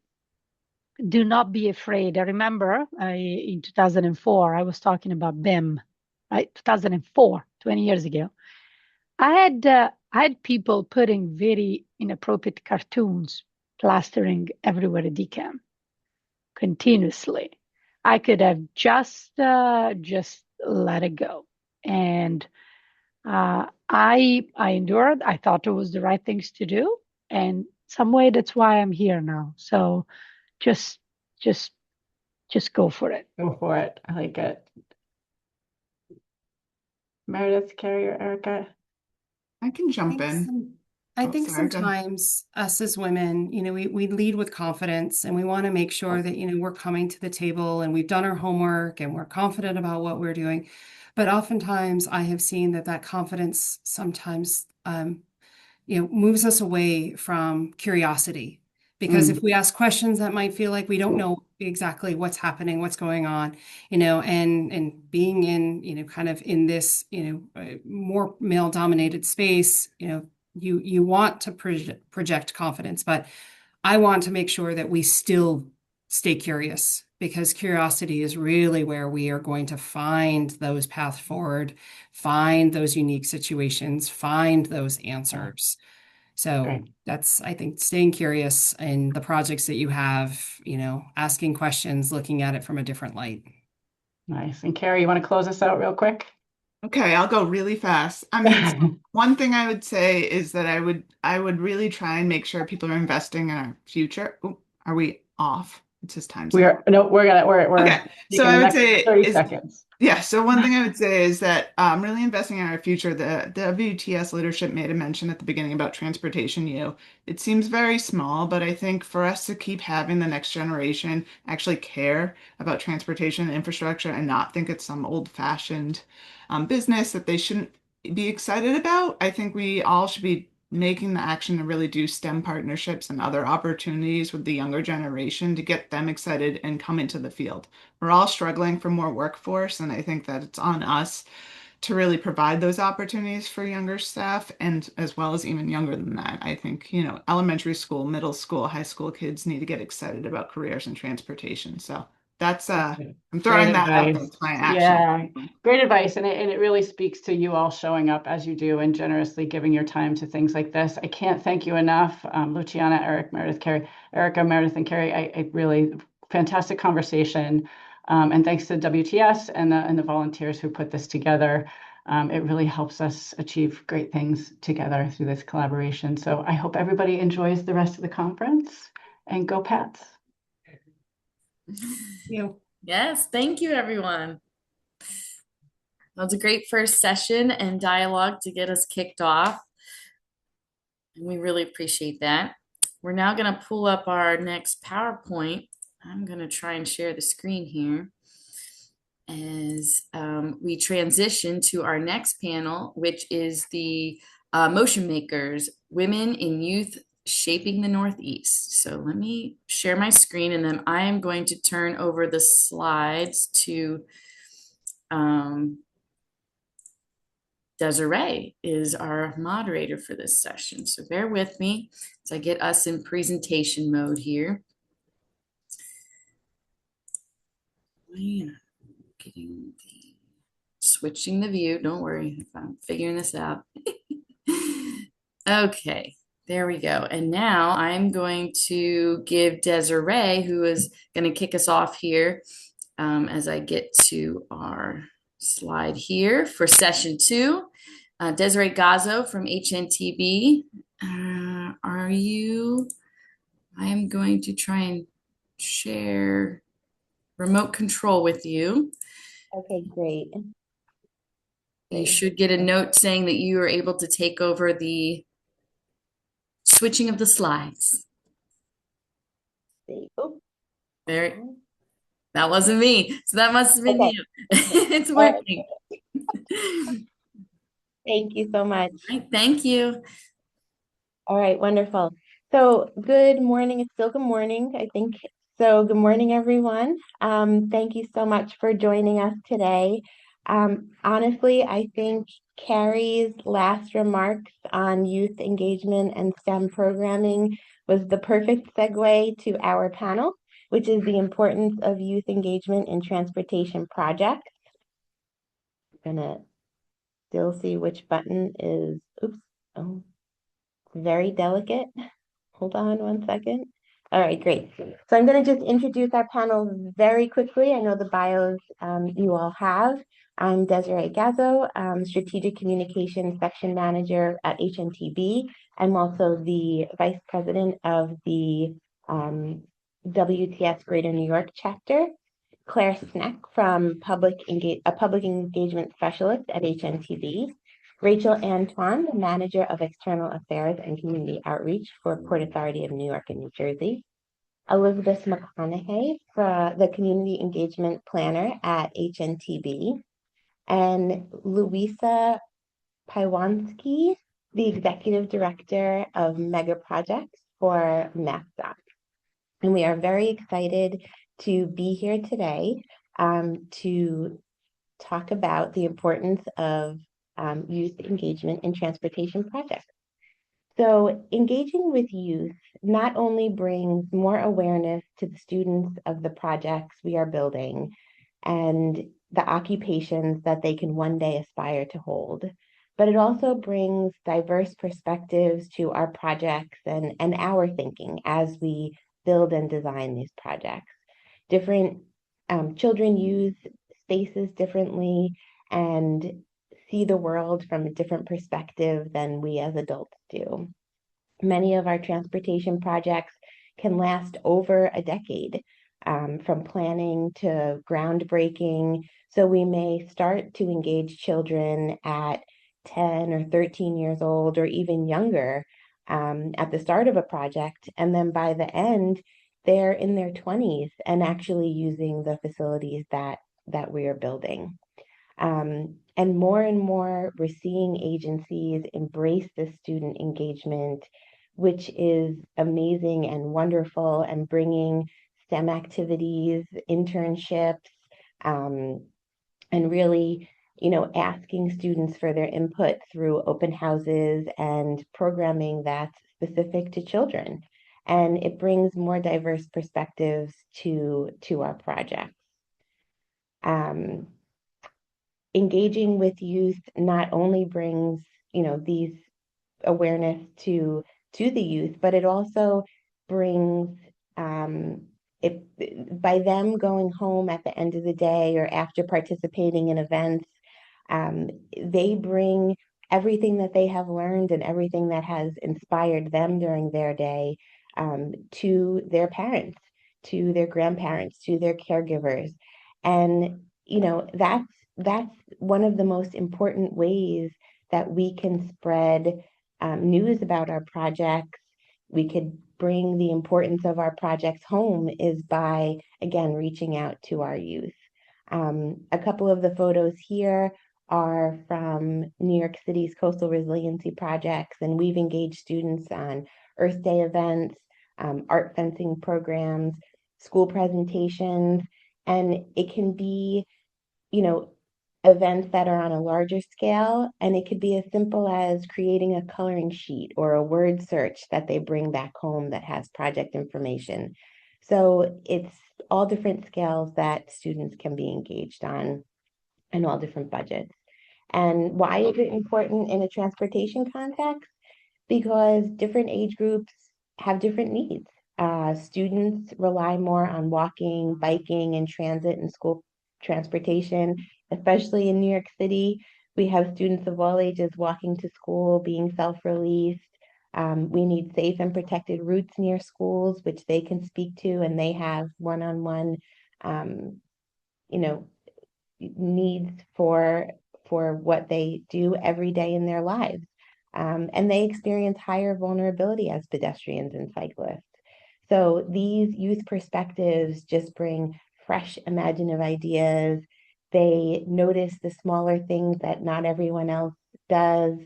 be afraid. I remember in 2004, I was talking about BIM, right? 2004, 20 years ago. I had people putting very inappropriate cartoons plastering everywhere at DCAM continuously. I could have just let it go. And I endured. I thought it was the right things to do, and some way that's why I'm here now. So just just just go for it. Go for it. I like it. Meredith, Carrie, or Erica? I can jump think in. some, I Oh, think sorry, go ahead. sometimes us as women, we lead with confidence and we want to make sure that, we're coming to the table and we've done our homework and we're confident about what we're doing. But oftentimes I have seen that confidence sometimes, moves us away from curiosity. Because if we ask questions that might feel like we don't know exactly what's happening, what's going on, and being in, kind of in this, more male dominated space, you want to project confidence, but I want to make sure that we still stay curious because curiosity is really where we are going to find those paths forward, find those unique situations, find those answers. So Great. that's, I think, staying curious in the projects that you have, asking questions, looking at it from a different light. Nice. And Carrie, you want to close us out real quick? Okay, I'll go really fast. I mean, so one thing I would say is that I would really try and make sure people are investing in our future. Ooh, are we off? It says time's up. We're Okay, so taking the I would next say 30 is seconds. yeah. So one thing I would say is that really investing in our future. The WTS leadership made a mention at the beginning about transportation. It seems very small, but I think for us to keep having the next generation actually care about transportation infrastructure and not think it's some old-fashioned business that they shouldn't be excited about, I think we all should be making the action to really do STEM partnerships and other opportunities with the younger generation to get them excited and come into the field. We're all struggling for more workforce, and I think that it's on us to really provide those opportunities for younger staff and as well as even younger than that. I think, elementary school, middle school, high school kids need to get excited about careers in transportation. So that's I'm Great throwing that out there advice. to my action. Yeah, great advice. And it really speaks to you all showing up as you do and generously giving your time to things like this. I can't thank you enough, Luciana, Eric, Meredith, Carrie, Erica, Meredith, and Carrie. I really fantastic conversation. And thanks to WTS and the volunteers who put this together. It really helps us achieve great things together through this collaboration. So I hope everybody enjoys the rest of the conference and go Pats. Yes, thank you, everyone. That was a great first session and dialogue to get us kicked off. And we really appreciate that. We're now going to pull up our next PowerPoint. I'm going to try and share the screen here as we transition to our next panel, which is the Motion Makers, Women in Youth Shaping the Northeast. So let me share my screen and then I am going to turn over the slides to Desiree is our moderator for this session. So bear with me as I get us in presentation mode here. Switching the view. Don't worry, I'm figuring this out. Okay, there we go. And now I'm going to give Desiree, who is going to kick us off here as I get to our slide here for session 2. Desiree Gazzo from HNTB. Are you? I am going to try and share remote control with you. Okay, great. You should get a note saying that you are able to take over the switching of the slides. Oh. There. That wasn't me. So that must have been Okay. you. It's working. Thank you so much. Right, thank you. All right, wonderful. So good morning. It's still good morning, I think. So good morning, everyone. Thank you so much for joining us today. Honestly, I think Carrie's last remarks on youth engagement and STEM programming was the perfect segue to our panel, which is the importance of youth engagement in transportation projects. I'm gonna still see which button is, oops, oh, very delicate. Hold on one second. All right, great. So I'm going to just introduce our panel very quickly. I know the bios you all have. I'm Desiree Gazzo, Strategic Communications Section Manager at HNTB. I'm also the Vice President of the WTS Greater New York chapter. Claire Sneck from Public Engagement Specialist at HNTB. Rachel Antoine, the Manager of External Affairs and Community Outreach for Port Authority of New York and New Jersey. Elizabeth McConaughey, the Community Engagement Planner at HNTB. And Louisa Paiwanski, the Executive Director of Mega Projects for MassDOT. And we are very excited to be here today to talk about the importance of youth engagement in transportation projects. So engaging with youth not only brings more awareness to the students of the projects we are building and the occupations that they can one day aspire to hold, but it also brings diverse perspectives to our projects and our thinking as we build and design these projects. Different children use spaces differently and see the world from a different perspective than we as adults do. Many of our transportation projects can last over a decade, from planning to groundbreaking. So we may start to engage children at 10 or 13 years old or even younger at the start of a project. And then by the end, they're in their 20s and actually using the facilities that we are building. And more, we're seeing agencies embrace this student engagement, which is amazing and wonderful, and bringing STEM activities, internships, and really, asking students for their input through open houses and programming that's specific to children. And it brings more diverse perspectives to our projects. Engaging with youth not only brings, these awareness to the youth, but it also brings it by them going home at the end of the day or after participating in events, they bring everything that they have learned and everything that has inspired them during their day to their parents, to their grandparents, to their caregivers. And that's one of the most important ways that we can spread news about our projects. We could bring the importance of our projects home is by, again, reaching out to our youth. A couple of the photos here are from New York City's coastal resiliency projects, and we've engaged students on Earth Day events, art fencing programs, school presentations, and it can be, events that are on a larger scale, and it could be as simple as creating a coloring sheet or a word search that they bring back home that has project information. So it's all different scales that students can be engaged on and all different budgets. And why is it important in a transportation context? Because different age groups have different needs. Students rely more on walking, biking, and transit and school transportation, especially in New York City. We have students of all ages walking to school, being self-released. We need safe and protected routes near schools, which they can speak to, and they have one-on-one, you know, needs for what they do every day in their lives. And they experience higher vulnerability as pedestrians and cyclists. So these youth perspectives just bring fresh, imaginative ideas. They notice the smaller things that not everyone else does.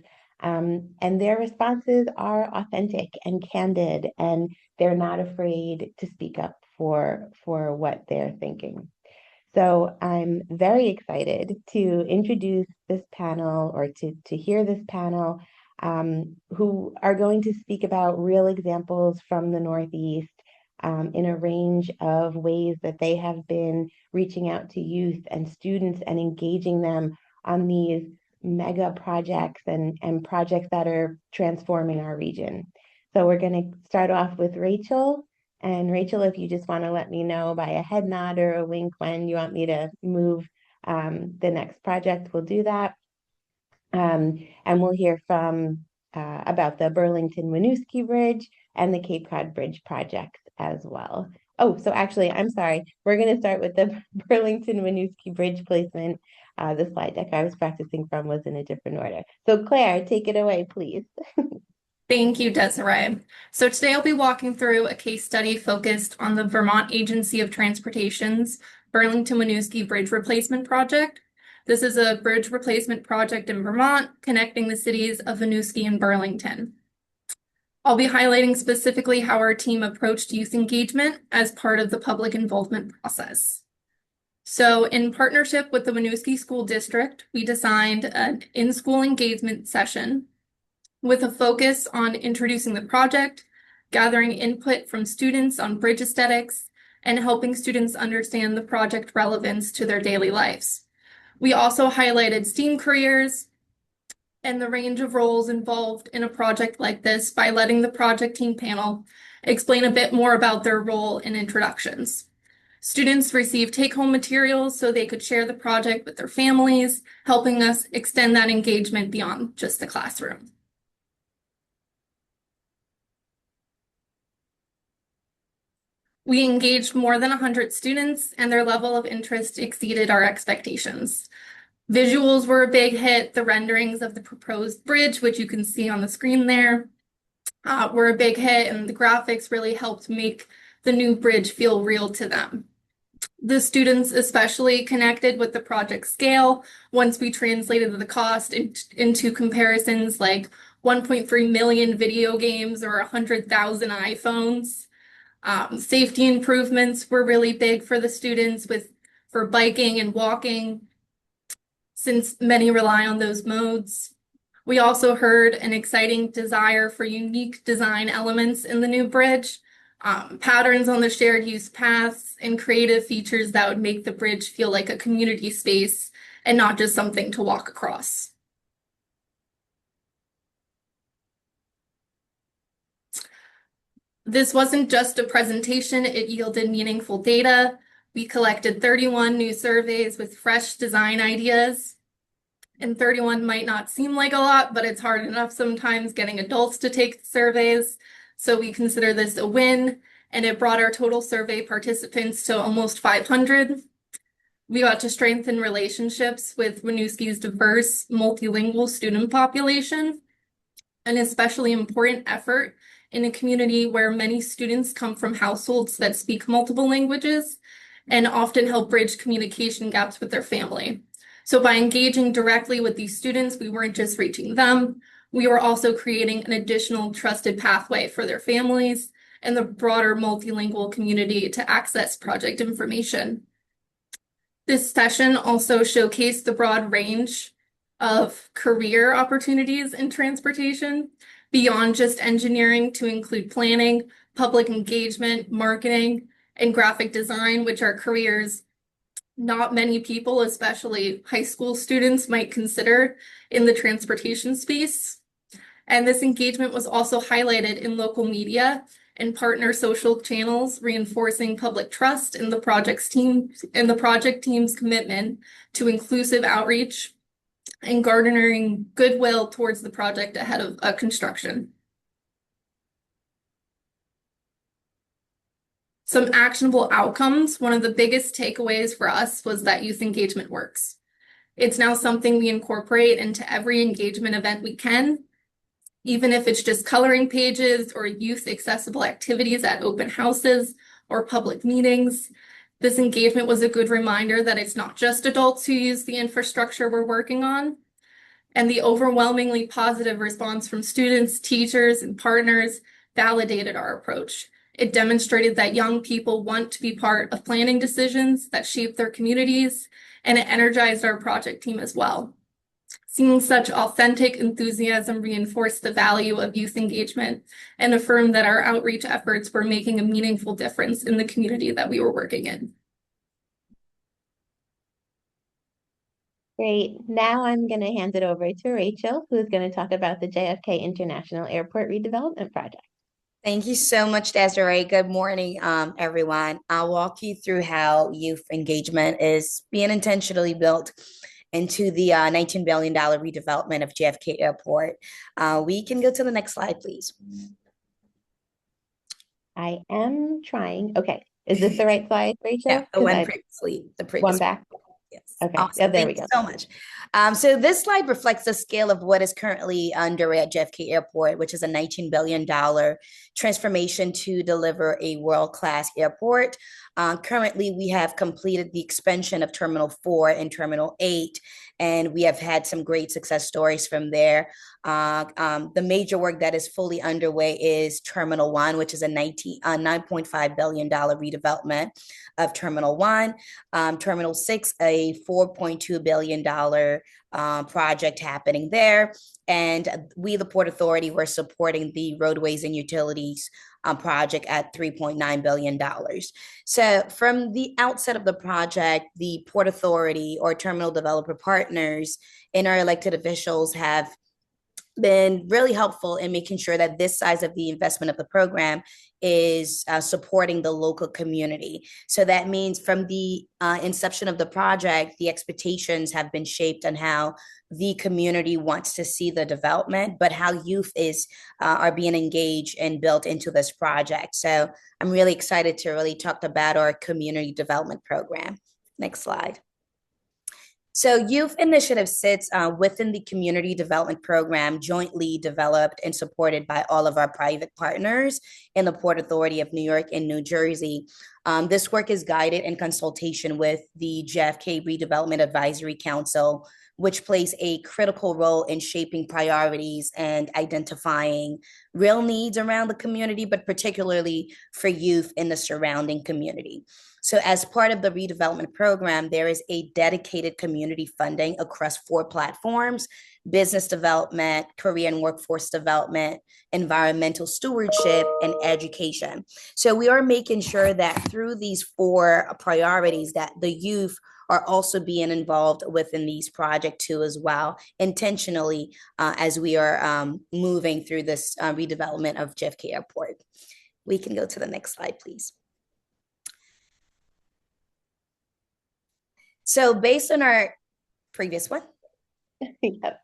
And their responses are authentic and candid, and they're not afraid to speak up for what they're thinking. So I'm very excited to introduce this panel, or to hear this panel, who are going to speak about real examples from the Northeast in a range of ways that they have been reaching out to youth and students and engaging them on these mega projects and projects that are transforming our region. So we're going to start off with Rachel, And Rachel, if you just want to let me know by a head nod or a wink when you want me to move the next project, we'll do that. And we'll hear from about the Burlington-Winooski Bridge and the Cape Cod Bridge project as well. Oh, so actually, I'm sorry. We're going to start with the Burlington-Winooski Bridge placement. The slide deck I was practicing from was in a different order. So Claire, take it away, please. Thank you, Desiree. So today I'll be walking through a case study focused on the Vermont Agency of Transportation's Burlington-Winooski Bridge Replacement Project. This is a bridge replacement project in Vermont connecting the cities of Winooski and Burlington. I'll be highlighting specifically how our team approached youth engagement as part of the public involvement process. So in partnership with the Winooski School District, we designed an in-school engagement session with a focus on introducing the project, gathering input from students on bridge aesthetics, and helping students understand the project relevance to their daily lives. We also highlighted STEAM careers and the range of roles involved in a project like this by letting the project team panel explain a bit more about their role in introductions. Students received take-home materials so they could share the project with their families, helping us extend that engagement beyond just the classroom. We engaged more than 100 students, and their level of interest exceeded our expectations. Visuals were a big hit. The renderings of the proposed bridge, which you can see on the screen there, were a big hit, and the graphics really helped make the new bridge feel real to them. The students especially connected with the project scale once we translated the cost into comparisons like 1.3 million video games or 100,000 iPhones. Safety improvements were really big for the students for biking and walking, since many rely on those modes. We also heard an exciting desire for unique design elements in the new bridge, patterns on the shared use paths, and creative features that would make the bridge feel like a community space and not just something to walk across. This wasn't just a presentation, it yielded meaningful data. We collected 31 new surveys with fresh design ideas. And 31 might not seem like a lot, but it's hard enough sometimes getting adults to take the surveys. So we consider this a win, and it brought our total survey participants to almost 500. We got to strengthen relationships with Winooski's diverse multilingual student population, an especially important effort in a community where many students come from households that speak multiple languages and often help bridge communication gaps with their family. So by engaging directly with these students, we weren't just reaching them, we were also creating an additional trusted pathway for their families and the broader multilingual community to access project information. This session also showcased the broad range of career opportunities in transportation, beyond just engineering to include planning, public engagement, marketing, and graphic design, which are careers not many people, especially high school students, might consider in the transportation space. And this engagement was also highlighted in local media and partner social channels, reinforcing public trust in the project team's commitment to inclusive outreach and garnering goodwill towards the project ahead of construction. Some actionable outcomes. One of the biggest takeaways for us was that youth engagement works. It's now something we incorporate into every engagement event we can, even if it's just coloring pages or youth accessible activities at open houses or public meetings. This engagement was a good reminder that it's not just adults who use the infrastructure we're working on. And the overwhelmingly positive response from students, teachers, and partners validated our approach. It demonstrated that young people want to be part of planning decisions that shape their communities, and it energized our project team as well. Seeing such authentic enthusiasm reinforced the value of youth engagement and affirmed that our outreach efforts were making a meaningful difference in the community that we were working in. Great. Now I'm going to hand it over to Rachel, who is going to talk about the JFK International Airport Redevelopment Project. Thank you so much, Desiree. Good morning, everyone. I'll walk you through how youth engagement is being intentionally built into the $19 billion redevelopment of JFK Airport. We can go to the next slide, please. I am trying. Okay. Is this the right slide, Rachel? Yeah, the 'Cause one I previously, the previous one back. Yes. Okay. Awesome. Yeah, there we Thank you go. so much. So this slide reflects the scale of what is currently underway at JFK Airport, which is a $19 billion transformation to deliver a world-class airport. Currently, we have completed the expansion of Terminal 4 and Terminal 8, and we have had some great success stories from there. The major work that is fully underway is Terminal 1, which is a $9.5 billion redevelopment of Terminal 1. Terminal 6, a $4.2 billion project happening there. And we, the Port Authority, we're supporting the roadways and utilities project at $3.9 billion. So from the outset of the project, the Port Authority or terminal developer partners and our elected officials have been really helpful in making sure that this size of the investment of the program is supporting the local community. So that means from the inception of the project, the expectations have been shaped on how the community wants to see the development, but how youth are being engaged and built into this project. So I'm really excited to really talk about our community development program. Next slide. So Youth Initiative sits within the Community Development Program, jointly developed and supported by all of our private partners in the Port Authority of New York and New Jersey. This work is guided in consultation with the JFK Redevelopment Advisory Council, which plays a critical role in shaping priorities and identifying real needs around the community, but particularly for youth in the surrounding community. So as part of the redevelopment program, there is a dedicated community funding across 4 platforms: business development, career and workforce development, environmental stewardship, and education. So we are making sure that through these 4 priorities that the youth are also being involved within these projects too as well, intentionally, as we are moving through this redevelopment of JFK Airport. We can go to the next slide, please. So based on our previous one. Yep.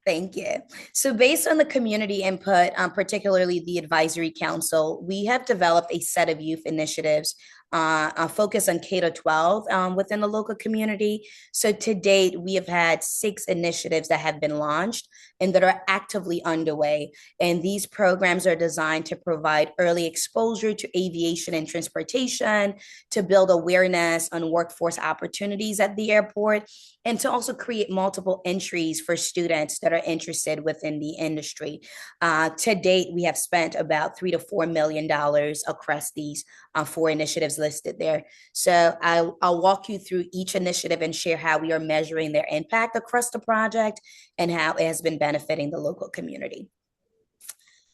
Thank you. So based on the community input, particularly the advisory council, we have developed a set of youth initiatives focused on K-12 within the local community. So to date, we have had 6 initiatives that have been launched and that are actively underway. And these programs are designed to provide early exposure to aviation and transportation, to build awareness on workforce opportunities at the airport, and to also create multiple entries for students that are interested within the industry. To date, we have spent about $3 to $4 million across these 4 initiatives listed there. So I'll walk you through each initiative and share how we are measuring their impact across the project and how it has been benefiting the local community.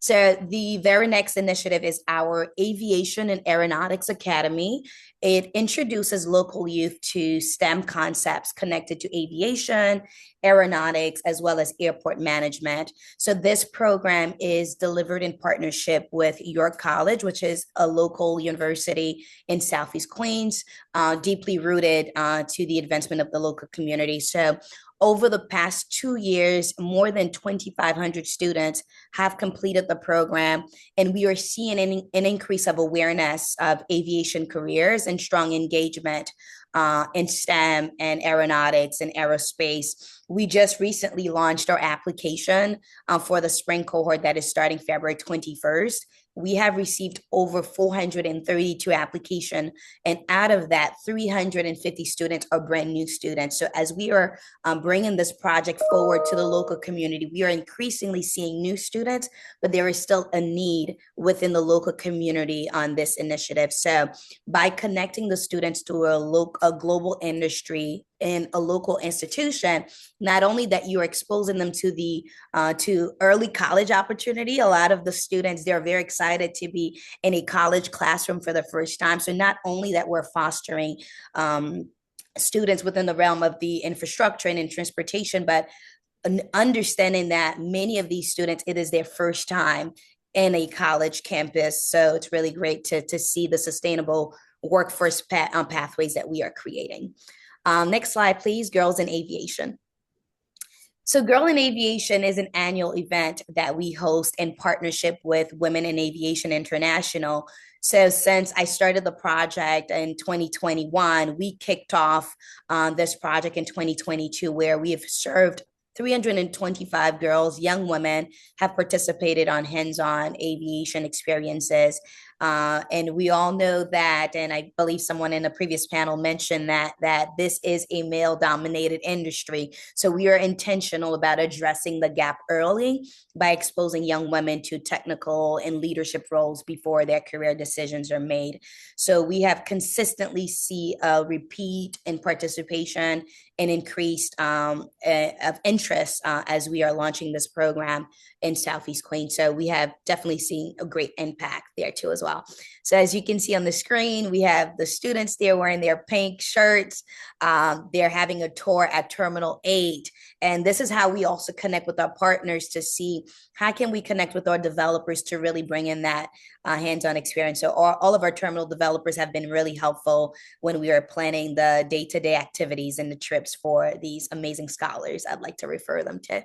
So the very next initiative is our Aviation and Aeronautics Academy. It introduces local youth to STEM concepts connected to aviation, aeronautics, as well as airport management. So this program is delivered in partnership with York College, which is a local university in Southeast Queens, deeply rooted to the advancement of the local community. So over the past 2 years, more than 2,500 students have completed the program, and we are seeing an increase of awareness of aviation careers and strong engagement in STEM and aeronautics and aerospace. We just recently launched our application for the spring cohort that is starting February 21st. We have received over 432 applications, and out of that, 350 students are brand new students. So as we are bringing this project forward to the local community, we are increasingly seeing new students, but there is still a need within the local community on this initiative. So by connecting the students to a global industry in a local institution, not only that you're exposing them to the to early college opportunity. A lot of the students, they're very excited to be in a college classroom for the first time. So not only that we're fostering students within the realm of the infrastructure and in transportation, but understanding that many of these students, it is their first time in a college campus. So it's really great to see the sustainable workforce pathways that we are creating. Next slide, please. Girls in Aviation. So Girl in Aviation is an annual event that we host in partnership with Women in Aviation International. So since I started the project in 2021, we kicked off this project in 2022, where we have served 325 girls, young women, have participated on hands-on aviation experiences. And we all know that, and I believe someone in the previous panel mentioned that this is a male-dominated industry. So we are intentional about addressing the gap early by exposing young women to technical and leadership roles before their career decisions are made. So we have consistently see a repeat in participation and increased of interest as we are launching this program in Southeast Queens. So we have definitely seen a great impact there too as well. So as you can see on the screen, we have the students there wearing their pink shirts. They're having a tour at Terminal 8. And this is how we also connect with our partners to see how can we connect with our developers to really bring in that hands-on experience. So all of our terminal developers have been really helpful when we are planning the day-to-day activities and the trips for these amazing scholars. I'd like to refer them to.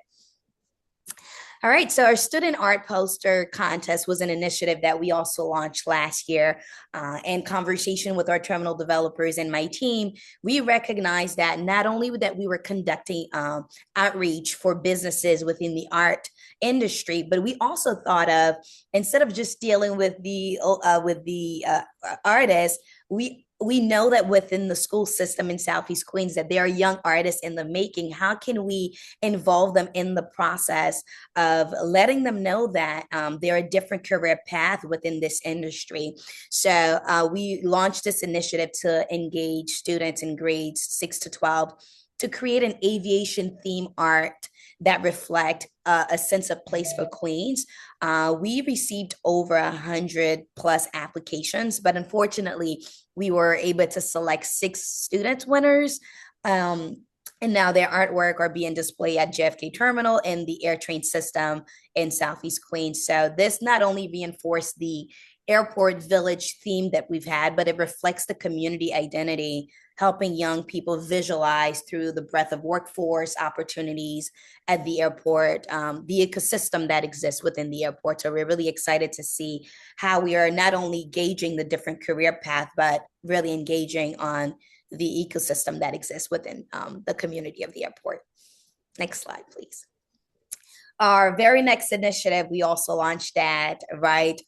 All right, so our student art poster contest was an initiative that we also launched last year. In conversation with our terminal developers and my team, we recognized that not only that we were conducting outreach for businesses within the art industry, but we also thought of, instead of just dealing with the artists, we know that within the school system in Southeast Queens that there are young artists in the making. How can we involve them in the process of letting them know that there are different career paths within this industry? So we launched this initiative to engage students in grades 6 to 12 to create an aviation theme art that reflect a sense of place for Queens. We received over 100 plus applications, but unfortunately, we were able to select 6 student winners. And now their artwork are being displayed at JFK Terminal and the AirTrain system in Southeast Queens. So this not only reinforced the airport village theme that we've had, but it reflects the community identity, helping young people visualize through the breadth of workforce opportunities at the airport, the ecosystem that exists within the airport. So we're really excited to see how we are not only gauging the different career path, but really engaging on the ecosystem that exists within the community of the airport. Next slide, please. Our very next initiative, we also launched that about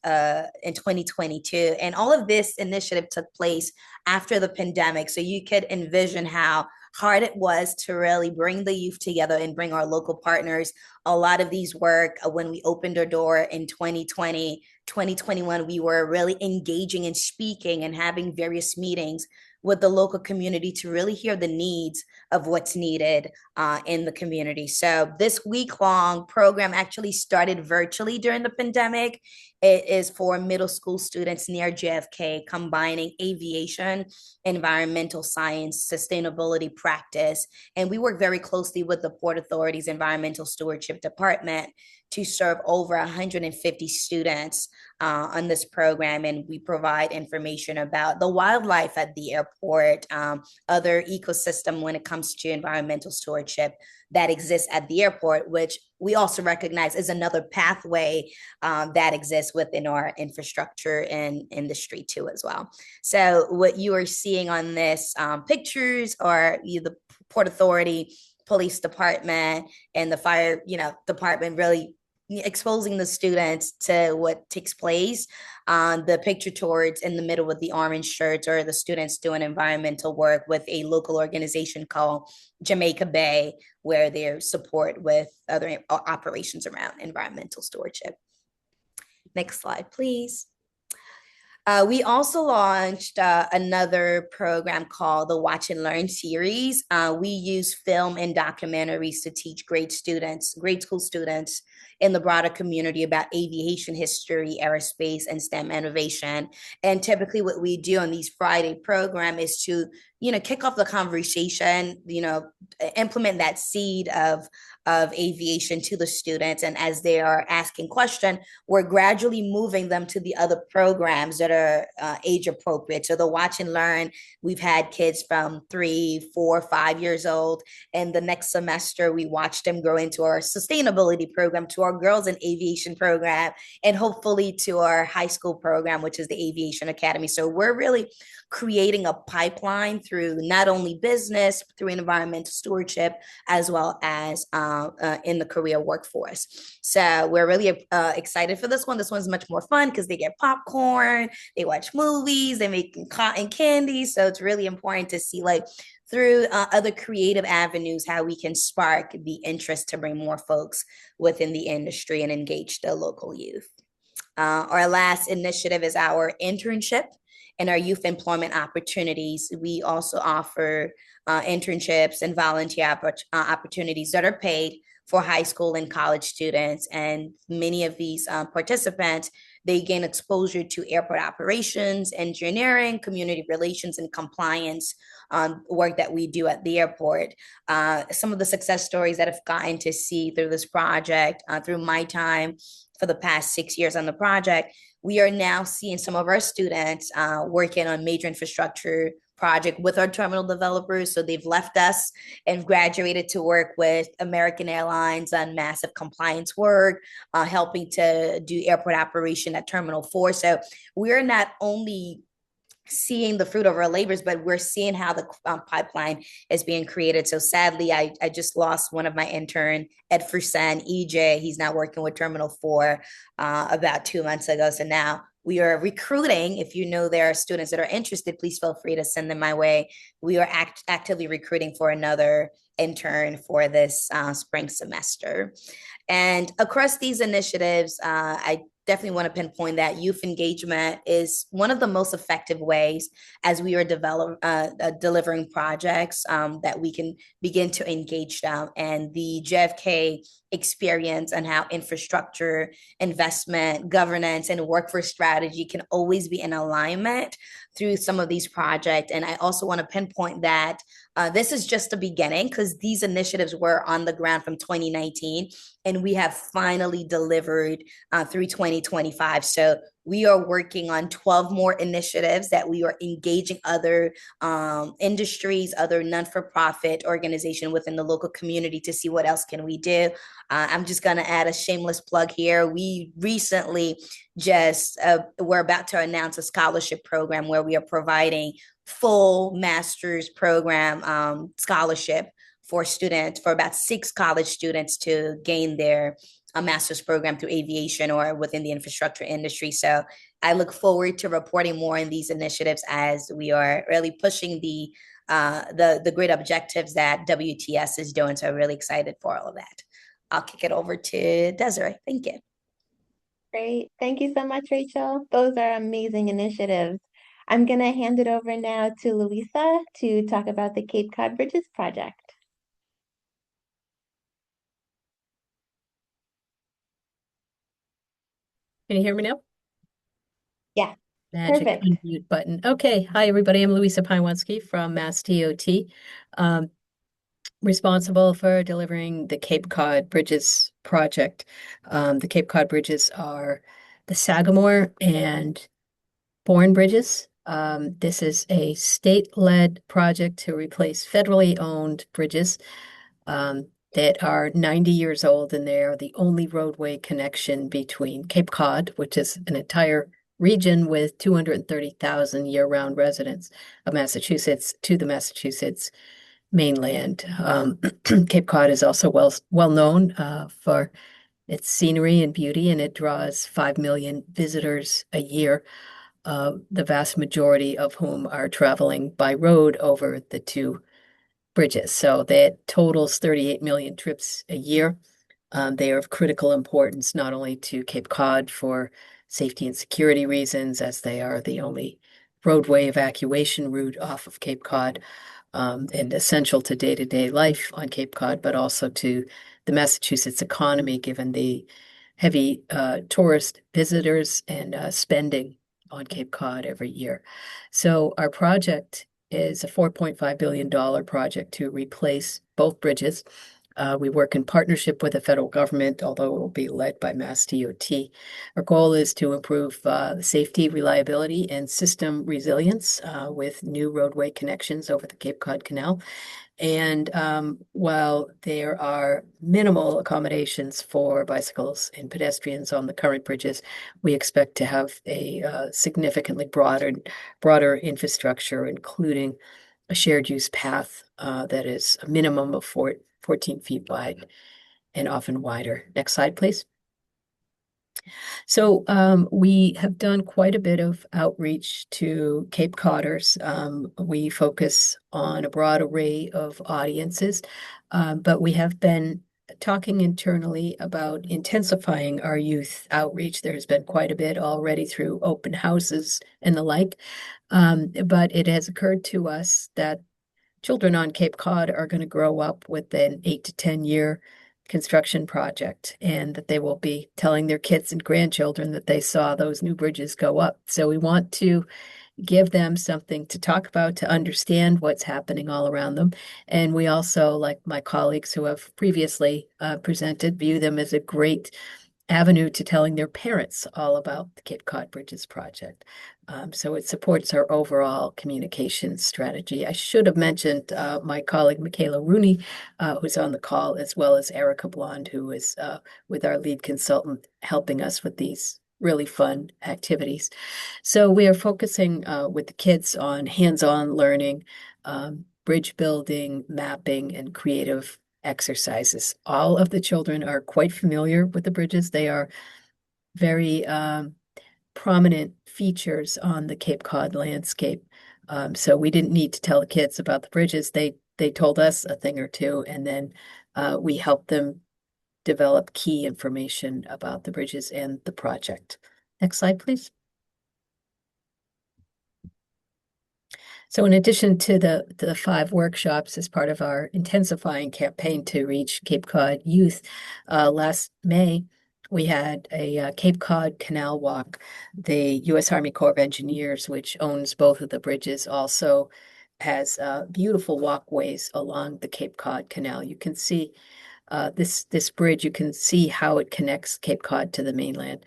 in 2022. And all of this initiative took place after the pandemic. So you could envision how hard it was to really bring the youth together and bring our local partners. A lot of these work, when we opened our door in 2020, 2021, we were really engaging and speaking and having various meetings with the local community to really hear the needs of what's needed in the community. So this week-long program actually started virtually during the pandemic. It is for middle school students near JFK, combining aviation, environmental science, sustainability practice. And we work very closely with the Port Authority's Environmental Stewardship Department to serve over 150 students on this program. And we provide information about the wildlife at the airport, other ecosystem when it comes to environmental stewardship that exists at the airport, which we also recognize is another pathway that exists within our infrastructure and industry too as well. So what you are seeing on this pictures are the Port Authority, Police Department, and the fire department really exposing the students to what takes place. The picture towards in the middle with the orange shirts are the students doing environmental work with a local organization called Jamaica Bay, where they support with other operations around environmental stewardship. Next slide, please. We also launched another program called the Watch and Learn series. We use film and documentaries to teach grade school students in the broader community about aviation history, aerospace, and STEM innovation. And typically what we do on these Friday program is to, kick off the conversation, implement that seed of aviation to the students. And as they are asking questions, we're gradually moving them to the other programs that are age appropriate. So the watch and learn, we've had kids from 3, 4, 5 years old. And the next semester, we watch them grow into our sustainability program, to our girls in aviation program, and hopefully to our high school program, which is the Aviation Academy. So we're really creating a pipeline through not only business, through environmental stewardship, as well as in the career workforce. So we're really excited for this one. This one's much more fun because they get popcorn, they watch movies, they make cotton candy. So it's really important to see, like, through other creative avenues, how we can spark the interest to bring more folks within the industry and engage the local youth. Our last initiative is our internship and our youth employment opportunities. We also offer internships and volunteer opportunities that are paid for high school and college students. And many of these participants, they gain exposure to airport operations, engineering, community relations, and compliance work that we do at the airport. Some of the success stories that I've gotten to see through this project, through my time for the past 6 years on the project, we are now seeing some of our students working on major infrastructure project with our terminal developers. So they've left us and graduated to work with American Airlines on massive compliance work, helping to do airport operation at Terminal 4. So we're not only seeing the fruit of our labors, but we're seeing how the pipeline is being created. So sadly, I just lost one of my intern, Ed Frusan, EJ. He's now working with Terminal 4 about 2 months ago. So now we are recruiting. If you know there are students that are interested, please feel free to send them my way. We are actively recruiting for another intern for this spring semester. And across these initiatives, I definitely want to pinpoint that youth engagement is one of the most effective ways as we are delivering projects that we can begin to engage them. And the JFK experience and how infrastructure, investment, governance, and workforce strategy can always be in alignment through some of these projects. And I also want to pinpoint that this is just the beginning, because these initiatives were on the ground from 2019, and we have finally delivered through 2025. So we are working on 12 more initiatives that we are engaging other industries, other non-for-profit organizations within the local community to see what else can we do. I'm just going to add a shameless plug here. We recently we're about to announce a scholarship program where we are providing full master's program scholarship for students, for about 6 college students to gain their a master's program through aviation or within the infrastructure industry. So I look forward to reporting more on these initiatives as we are really pushing the great objectives that WTS is doing. So I'm really excited for all of that. I'll kick it over to Desiree. Thank you. Great. Thank you so much, Rachel. Those are amazing initiatives. I'm going to hand it over now to Louisa to talk about the Cape Cod Bridges project. Can you hear me now? Yeah. Magic Perfect. unmute button. Okay. Hi, everybody. I'm Louisa Piewanski from Mass DOT, responsible for delivering the Cape Cod Bridges project. The Cape Cod Bridges are the Sagamore and Bourne bridges. This is a state-led project to replace federally owned bridges that are 90 years old, and they are the only roadway connection between Cape Cod, which is an entire region with 230,000 year-round residents of Massachusetts, to the Massachusetts mainland. Cape Cod is also well known for its scenery and beauty, and it draws 5 million visitors a year, the vast majority of whom are traveling by road over the 2 bridges. So that totals 38 million trips a year. They are of critical importance not only to Cape Cod for safety and security reasons, as they are the only roadway evacuation route off of Cape Cod, and essential to day-to-day life on Cape Cod, but also to the Massachusetts economy, given the heavy tourist visitors and spending on Cape Cod every year. So our project is a $4.5 billion project to replace both bridges. We work in partnership with the federal government, although it will be led by Mass DOT. Our goal is to improve safety, reliability, and system resilience with new roadway connections over the Cape Cod Canal. And while there are minimal accommodations for bicycles and pedestrians on the current bridges, we expect to have a significantly broader infrastructure, including a shared use path that is a minimum of 14 feet wide and often wider. Next slide, please. So we have done quite a bit of outreach to Cape Codders. We focus on a broad array of audiences, but we have been talking internally about intensifying our youth outreach. There's been quite a bit already through open houses and the like, but it has occurred to us that children on Cape Cod are going to grow up with an 8 to 10 year construction project, and that they will be telling their kids and grandchildren that they saw those new bridges go up. So we want to give them something to talk about, to understand what's happening all around them. And we also, like my colleagues who have previously presented, view them as a great avenue to telling their parents all about the Cape Cod Bridges project. So it supports our overall communication strategy. I should have mentioned my colleague Michaela Rooney, who's on the call, as well as Erica Blonde, who is with our lead consultant helping us with these really fun activities. So we are focusing with the kids on hands-on learning, bridge building, mapping, and creative exercises. All of the children are quite familiar with the bridges. They are very prominent features on the Cape Cod landscape. So we didn't need to tell the kids about the bridges. They told us a thing or two, and then we helped them develop key information about the bridges and the project. Next slide, please. So in addition to the 5 workshops as part of our intensifying campaign to reach Cape Cod youth, last May, we had a Cape Cod Canal Walk. The U.S. Army Corps of Engineers, which owns both of the bridges, also has beautiful walkways along the Cape Cod Canal. You can see this bridge, you can see how it connects Cape Cod to the mainland.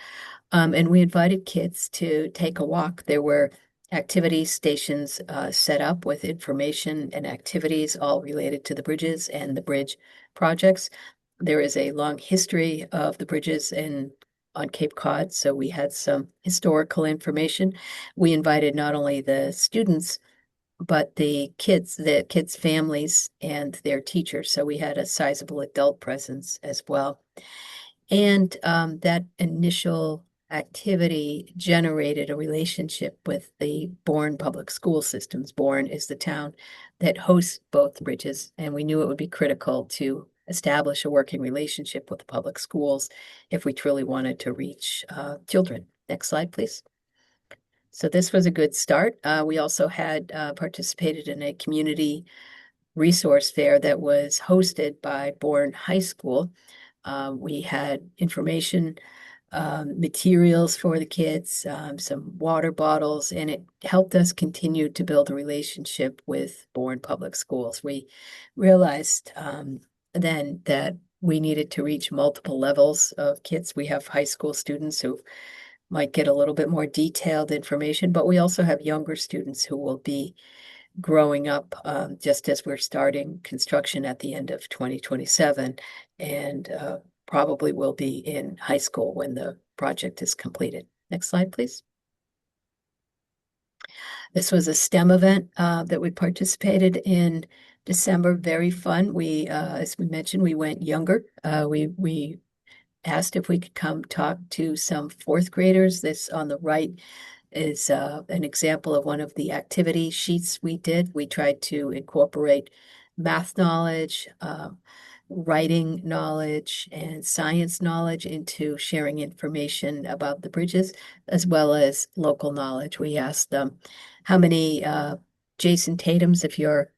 And we invited kids to take a walk. There were activity stations set up with information and activities all related to the bridges and the bridge projects. There is a long history of the bridges on Cape Cod, so we had some historical information. We invited not only the students, but the kids' families and their teachers. So we had a sizable adult presence as well. And that initial activity generated a relationship with the Bourne Public School Systems. Bourne is the town that hosts both bridges, and we knew it would be critical to establish a working relationship with the public schools if we truly wanted to reach children. Next slide, please. So this was a good start. We also had participated in a community resource fair that was hosted by Bourne High School. We had information, materials for the kids, some water bottles, and it helped us continue to build a relationship with Bourne Public Schools. We realized then that we needed to reach multiple levels of kids. We have high school students who might get a little bit more detailed information, but we also have younger students who will be growing up just as we're starting construction at the end of 2027, and probably will be in high school when the project is completed. Next slide, please. This was a STEM event that we participated in December. Very fun. We, as we mentioned, we went younger. We asked if we could come talk to some 4th graders. This on the right is an example of one of the activity sheets we did. We tried to incorporate math knowledge, writing knowledge, and science knowledge into sharing information about the bridges, as well as local knowledge. We asked them how many Jason Tatums, if you're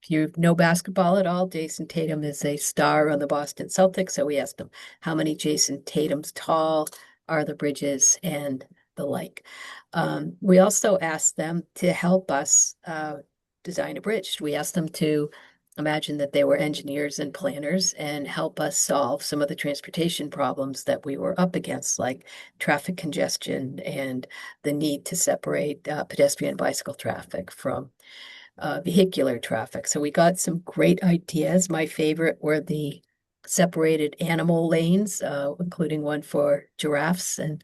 if you know basketball at all, Jason Tatum is a star on the Boston Celtics. So we asked them, how many Jason Tatum's tall are the bridges and the like. We also asked them to help us design a bridge. We asked them to imagine that they were engineers and planners and help us solve some of the transportation problems that we were up against, like traffic congestion and the need to separate pedestrian and bicycle traffic from vehicular traffic. So we got some great ideas. My favorite were the separated animal lanes, including one for giraffes and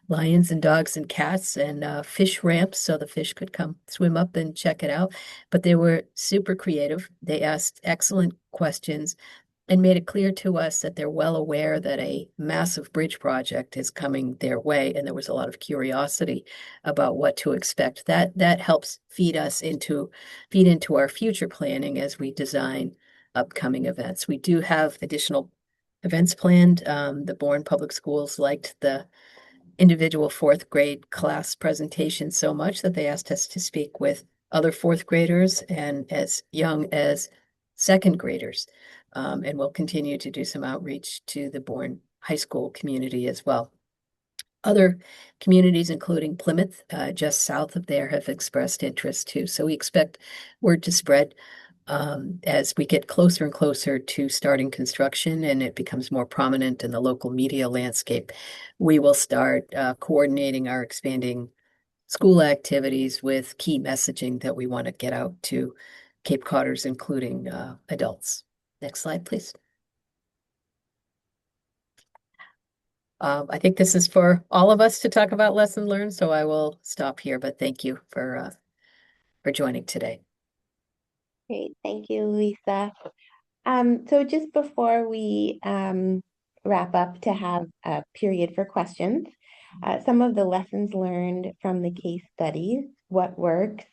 lions and dogs and cats, and fish ramps so the fish could come swim up and check it out. But they were super creative. They asked excellent questions and made it clear to us that they're well aware that a massive bridge project is coming their way, and there was a lot of curiosity about what to expect. That helps feed into our future planning as we design upcoming events. We do have additional events planned. The Bourne Public Schools liked the individual fourth grade class presentation so much that they asked us to speak with other fourth graders and as young as second graders. And we'll continue to do some outreach to the Bourne High School community as well. Other communities, including Plymouth, just south of there, have expressed interest too. So we expect word to spread as we get closer and closer to starting construction and it becomes more prominent in the local media landscape. We will start coordinating our expanding school activities with key messaging that we want to get out to Cape Codders, including adults. Next slide, please. I think this is for all of us to talk about lesson learned, so I will stop here, but thank you for joining today. Great, thank you, Lisa. So just before we wrap up to have a period for questions, some of the lessons learned from the case studies, what works.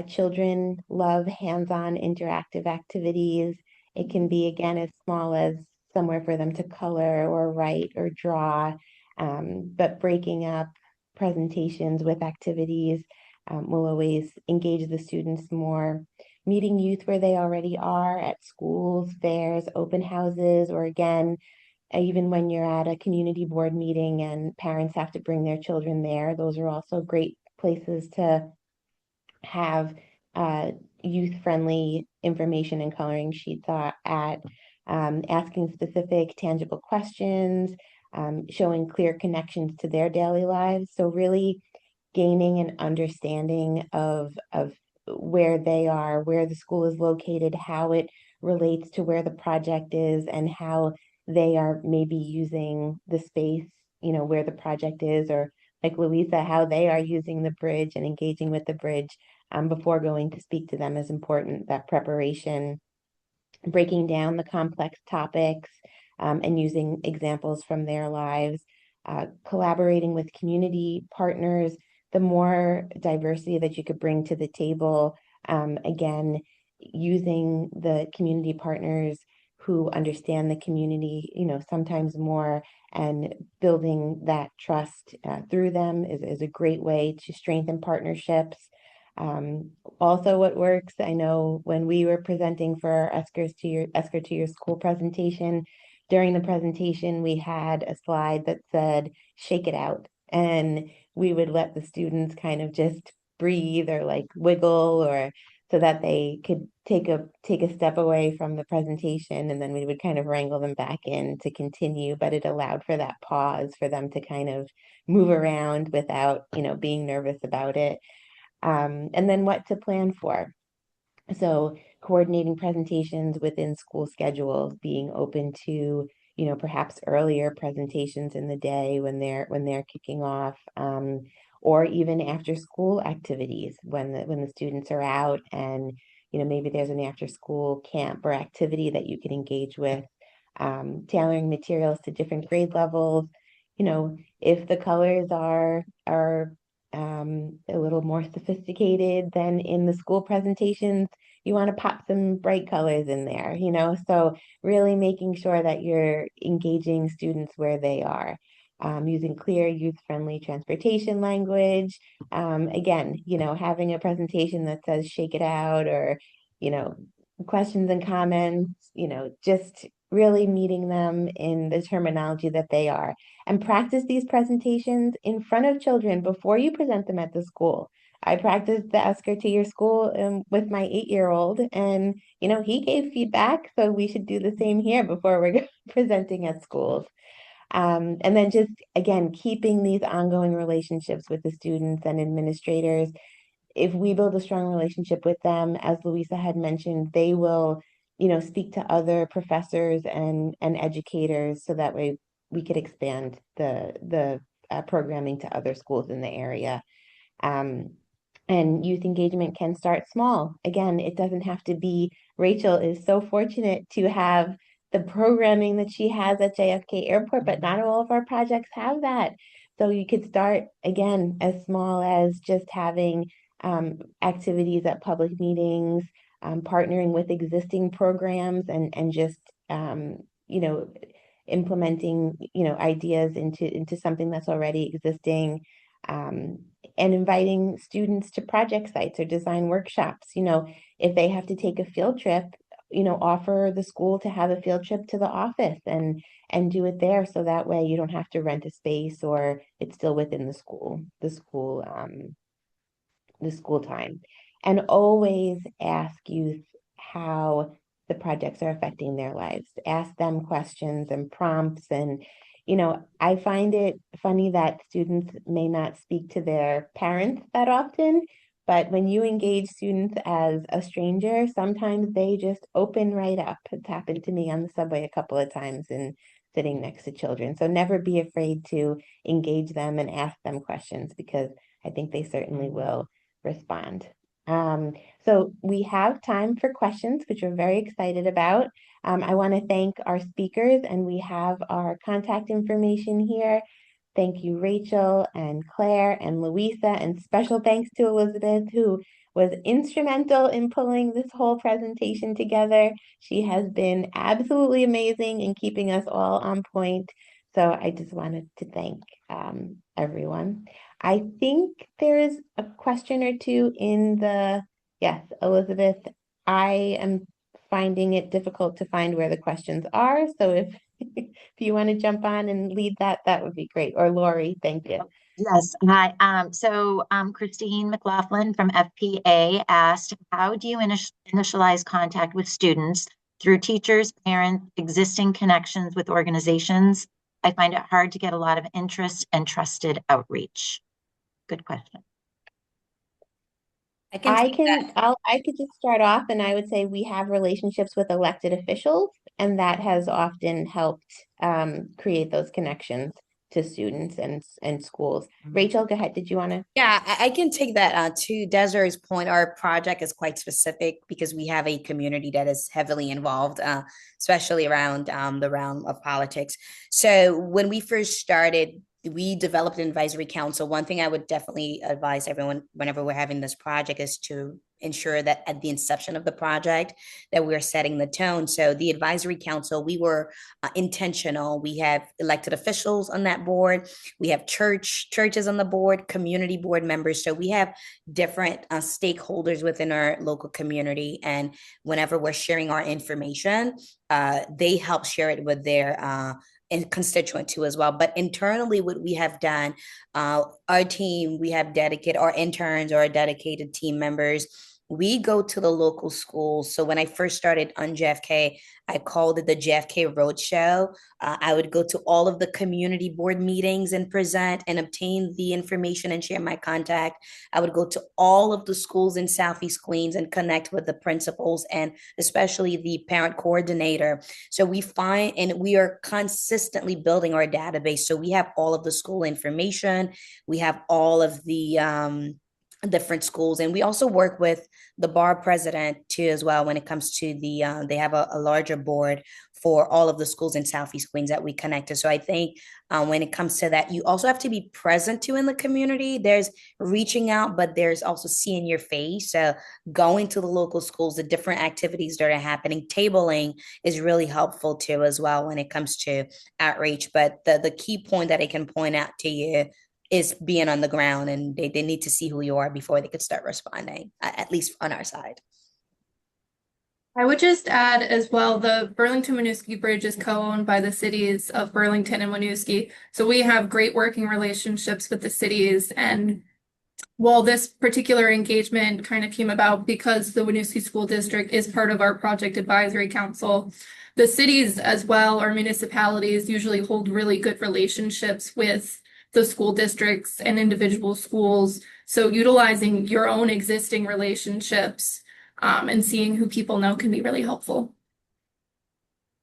Children love hands-on interactive activities. It can be, again, as small as somewhere for them to color or write or draw, but breaking up presentations with activities will always engage the students more. Meeting youth where they already are at schools, fairs, open houses, or again, even when you're at a community board meeting and parents have to bring their children there, those are also great places to have youth-friendly information and coloring sheets at, asking specific, tangible questions, showing clear connections to their daily lives. So really gaining an understanding of where they are, where the school is located, how it relates to where the project is, and how they are maybe using the space, where the project is, or like Louisa, how they are using the bridge and engaging with the bridge before going to speak to them is important. That preparation, breaking down the complex topics and using examples from their lives, collaborating with community partners, the more diversity that you could bring to the table, again, using the community partners who understand the community, sometimes more, and building that trust through them is a great way to strengthen partnerships. Also what works, I know when we were presenting for our Esker to Your School presentation, during the presentation, we had a slide that said, shake it out. And we would let the students kind of just breathe or like wiggle, or so that they could take a step away from the presentation, and then we would kind of wrangle them back in to continue, but it allowed for that pause for them to kind of move around without, being nervous about it. And then what to plan for. So coordinating presentations within school schedules, being open to, perhaps earlier presentations in the day when they're kicking off, or even after school activities when the students are out and, maybe there's an after school camp or activity that you can engage with, tailoring materials to different grade levels. If the colors are a little more sophisticated than in the school presentations, you want to pop some bright colors in there, so really making sure that you're engaging students where they are, using clear youth-friendly transportation language. Again, having a presentation that says shake it out, or, questions and comments, just really meeting them in the terminology that they are. And practice these presentations in front of children before you present them at the school. I practiced the Ask Her to Your School with my 8-year-old, and he gave feedback, so we should do the same here before we're presenting at schools. And then just again, keeping these ongoing relationships with the students and administrators. If we build a strong relationship with them, as Louisa had mentioned, they will, speak to other professors and educators, so that way we could expand the programming to other schools in the area. Um, and youth engagement can start small. Again, it doesn't have to be. Rachel is so fortunate to have the programming that she has at JFK Airport, but not all of our projects have that. So you could start again as small as just having activities at public meetings, partnering with existing programs, and just implementing ideas into something that's already existing. Um, and inviting students to project sites or design workshops. If they have to take a field trip, offer the school to have a field trip to the office and do it there, so that way you don't have to rent a space, or it's still within the school time. And always ask youth how the projects are affecting their lives. Ask them questions and prompts. And, I find it funny that students may not speak to their parents that often, but when you engage students as a stranger, sometimes they just open right up. It's happened to me on the subway a couple of times and sitting next to children. So never be afraid to engage them and ask them questions, because I think they certainly will respond. So we have time for questions, which we're very excited about. I want to thank our speakers, and we have our contact information here. Thank you, Rachel and Claire and Louisa, and special thanks to Elizabeth, who was instrumental in pulling this whole presentation together. She has been absolutely amazing in keeping us all on point. So I just wanted to thank everyone. I think there is a question or two yes, Elizabeth, I am finding it difficult to find where the questions are. So if if you want to jump on and lead that, that would be great. Or Lori, thank you. Yes, hi. Christine McLaughlin from FPA asked, how do you initialize contact with students through teachers, parents, existing connections with organizations? I find it hard to get a lot of interest and trusted outreach. Good question. I could just start off, and I would say we have relationships with elected officials, and that has often helped create those connections to students and schools. Rachel, go ahead. Did you want to? Yeah, I can take that to Desiree's point. Our project is quite specific because we have a community that is heavily involved, especially around the realm of politics. So when we first started, we developed an advisory council. One thing I would definitely advise everyone whenever we're having this project is to ensure that at the inception of the project that we're setting the tone. So the advisory council, we were intentional. We have elected officials on that board. We have churches on the board, community board members. So we have different stakeholders within our local community. And whenever we're sharing our information, they help share it with their and constituent too as well. But internally, what we have done, our team, we have dedicated our interns or our dedicated team members. We go to the local schools. So when I first started on JFK, I called it the JFK Roadshow. I would go to all of the community board meetings and present and obtain the information and share my contact. I would go to all of the schools in Southeast Queens and connect with the principals and especially the parent coordinator. So we find, and we are consistently building our database. So we have all of the school information. We have all of the different schools, and we also work with the bar president too as well when it comes to the they have a larger board for all of the schools in Southeast Queens that we connect to. So I think when it comes to that, you also have to be present too in the community. There's reaching out, but there's also seeing your face. So going to the local schools, the different activities that are happening, tabling is really helpful too as well when it comes to outreach. But the key point that I can point out to you is being on the ground, and they need to see who you are before they could start responding, at least on our side. I would just add as well, the Burlington-Winooski Bridge is co-owned by the cities of Burlington and Winooski. So we have great working relationships with the cities. And while this particular engagement kind of came about because the Winooski School District is part of our project advisory council, the cities as well, or municipalities, usually hold really good relationships with the school districts and individual schools. So utilizing your own existing relationships and seeing who people know can be really helpful.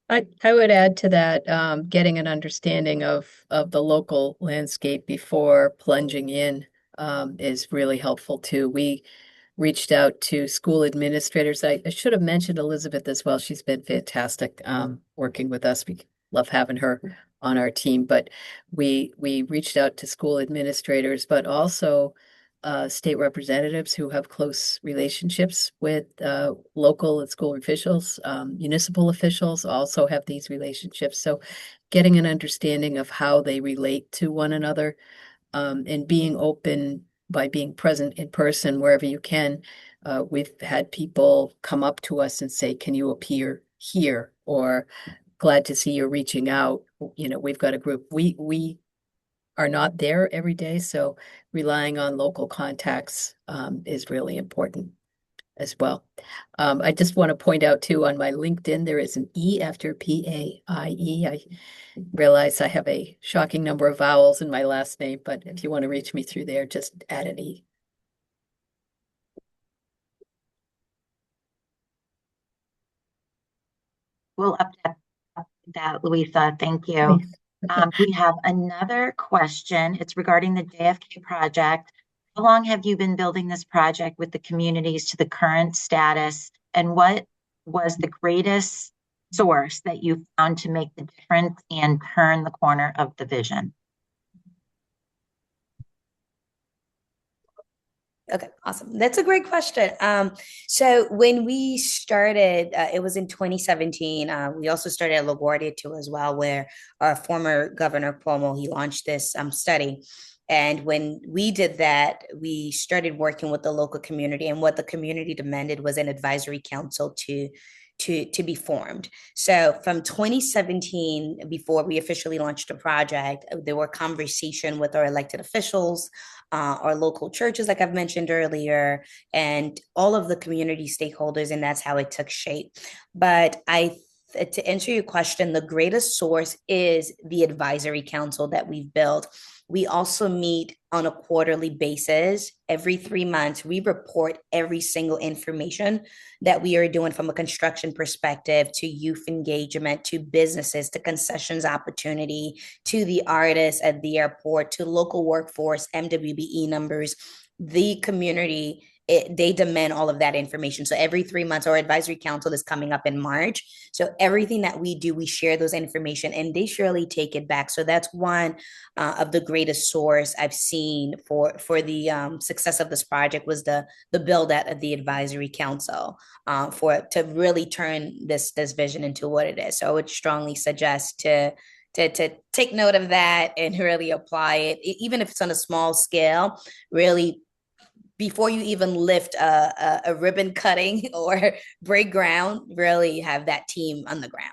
I would add to that, getting an understanding of the local landscape before plunging in is really helpful too. We reached out to school administrators. I should have mentioned Elizabeth as well. She's been fantastic working with us. We love having her on our team. But we reached out to school administrators, but also state representatives who have close relationships with local and school officials. Municipal officials also have these relationships. So getting an understanding of how they relate to one another and being open by being present in person wherever you can. We've had people come up to us and say, "Can you appear here?" Or "Glad to see you're reaching out." You know, we've got a group. We are not there every day, so relying on local contacts is really important as well. I just want to point out too, on my LinkedIn, there is an E after PAIE. I realize I have a shocking number of vowels in my last name, but if you want to reach me through there, just add an E. We'll update that, Louisa. Thank you. We have another question. It's regarding the JFK project. How long have you been building this project with the communities to the current status? And what was the greatest source that you found to make the difference and turn the corner of the vision? Okay, awesome. That's a great question. So when we started, it was in 2017. We also started at LaGuardia too as well, where our former Governor Cuomo, he launched this study. And when we did that, we started working with the local community, and what the community demanded was an advisory council to be formed. So from 2017, before we officially launched the project, there were conversations with our elected officials, our local churches, like I've mentioned earlier, and all of the community stakeholders, and that's how it took shape. But to answer your question, the greatest source is the advisory council that we've built. We also meet on a quarterly basis. Every 3 months, we report every single information that we are doing from a construction perspective to youth engagement, to businesses, to concessions opportunity, to the artists at the airport, to local workforce, MWBE numbers. The community, they demand all of that information. So every 3 months, our advisory council is coming up in March. So everything that we do, we share those information and they surely take it back. So that's one of the greatest source I've seen for the success of this project was the build out of the advisory council to really turn this vision into what it is. So I would strongly suggest to take note of that and really apply it, even if it's on a small scale, really before you even lift a ribbon cutting or break ground, really have that team on the ground.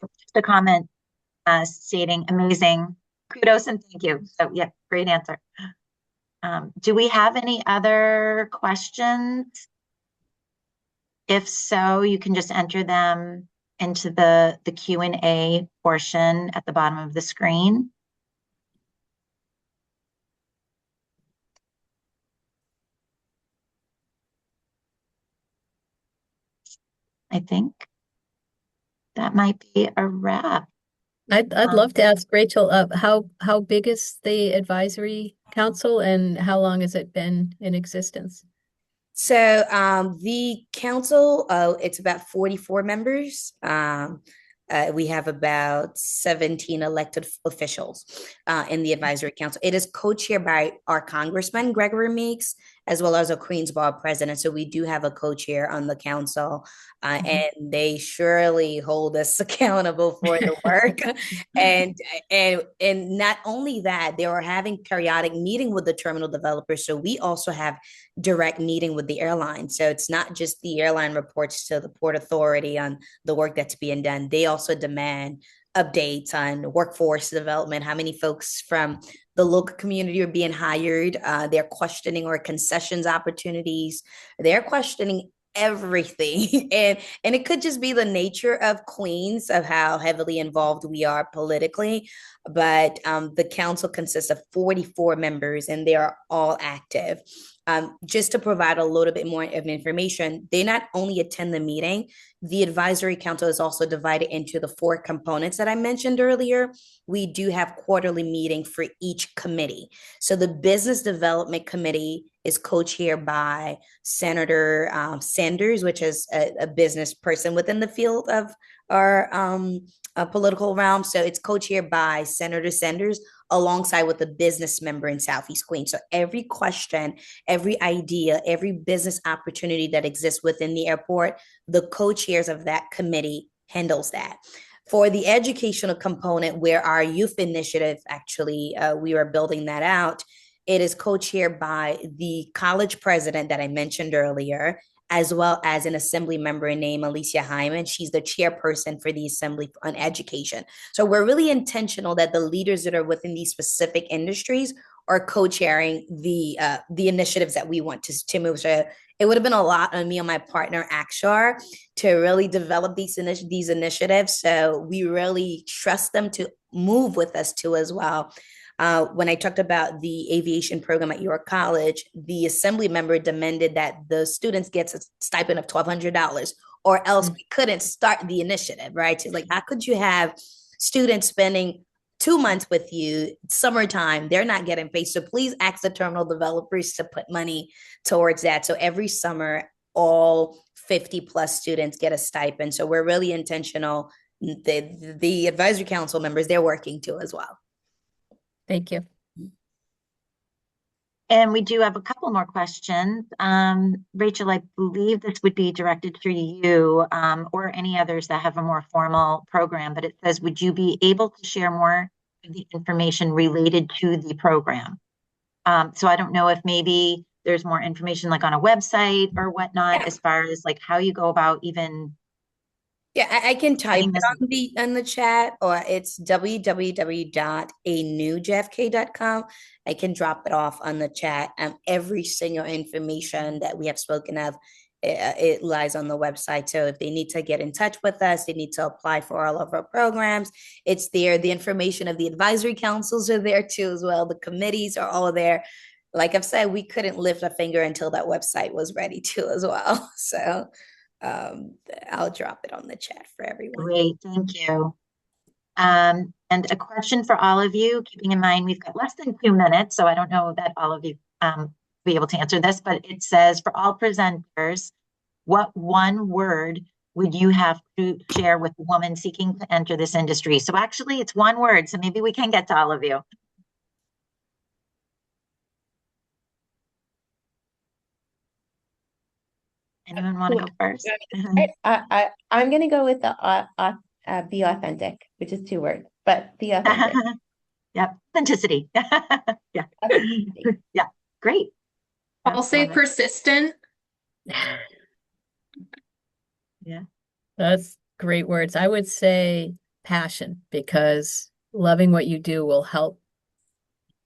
Just a comment stating amazing, kudos and thank you. So yeah, great answer. Do we have any other questions? If so, you can just enter them into the Q&A portion at the bottom of the screen. I think that might be a wrap. I'd love to ask Rachel, how big is the advisory council and how long has it been in existence? So the council, it's about 44 members. We have about 17 elected officials in the advisory council. It is co-chaired by our Congressman, Gregory Meeks, as well as a Queensborough president. So we do have a co-chair on the council, and they surely hold us accountable for the work. and not only that, they are having periodic meeting with the terminal developers. So we also have direct meeting with the airline. So it's not just the airline reports to the Port Authority on the work that's being done. They also demand updates on workforce development, how many folks from the local community are being hired. They're questioning our concessions opportunities. They're questioning everything. And it could just be the nature of Queens, of how heavily involved we are politically. But the council consists of 44 members, and they are all active. Just to provide a little bit more of information, they not only attend the meeting, the advisory council is also divided into the 4 components that I mentioned earlier. We do have quarterly meeting for each committee. So the business development committee is co-chaired by Senator Sanders, which is a business person within the field of our political realm. So it's co-chaired by Senator Sanders alongside with a business member in Southeast Queens. So every question, every idea, every business opportunity that exists within the airport, the co-chairs of that committee handles that. For the educational component, where our youth initiative, actually, we are building that out, it is co-chaired by the college president that I mentioned earlier, as well as an assembly member named Alicia Hyman. She's the chairperson for the Assembly on Education. So we're really intentional that the leaders that are within these specific industries are co-chairing the initiatives that we want to move. So it would have been a lot on me and my partner Akshar to really develop these initiatives. So we really trust them to move with us too as well. When I talked about the aviation program at York College, the assembly member demanded that the students get a stipend of $1,200, or else we couldn't start the initiative, right? She's like, how could you have students spending 2 months with you, summertime, they're not getting paid. So please ask the terminal developers to put money towards that. So every summer, all 50 plus students get a stipend. So we're really intentional. The advisory council members, they're working too as well. Thank you. And we do have a couple more questions. Rachel, I believe this would be directed to you or any others that have a more formal program, but it says, would you be able to share more of the information related to the program? So I don't know if maybe there's more information like on a website or whatnot, as far as like how you go about even. Yeah, I can type it on the chat, or it's www.anewjfk.com. I can drop it off on the chat. Every single information that we have spoken of, it lies on the website. So if they need to get in touch with us, they need to apply for all of our programs, it's there. The information of the advisory councils are there too as well. The committees are all there. Like I've said, we couldn't lift a finger until that website was ready too as well. So I'll drop it on the chat for everyone. Great, thank you. And a question for all of you, keeping in mind we've got less than 2 minutes, so I don't know that all of you be able to answer this, but it says, for all presenters, what one word would you have to share with a woman seeking to enter this industry? So actually it's one word, so maybe we can get to all of you. Anyone want to go first? I'm going to go with the be authentic, which is 2 words, but be authentic. Yep, authenticity. Yeah, Authenticity. yeah, great. I'll say persistent. Yeah, That's great words. I would say passion, because loving what you do will help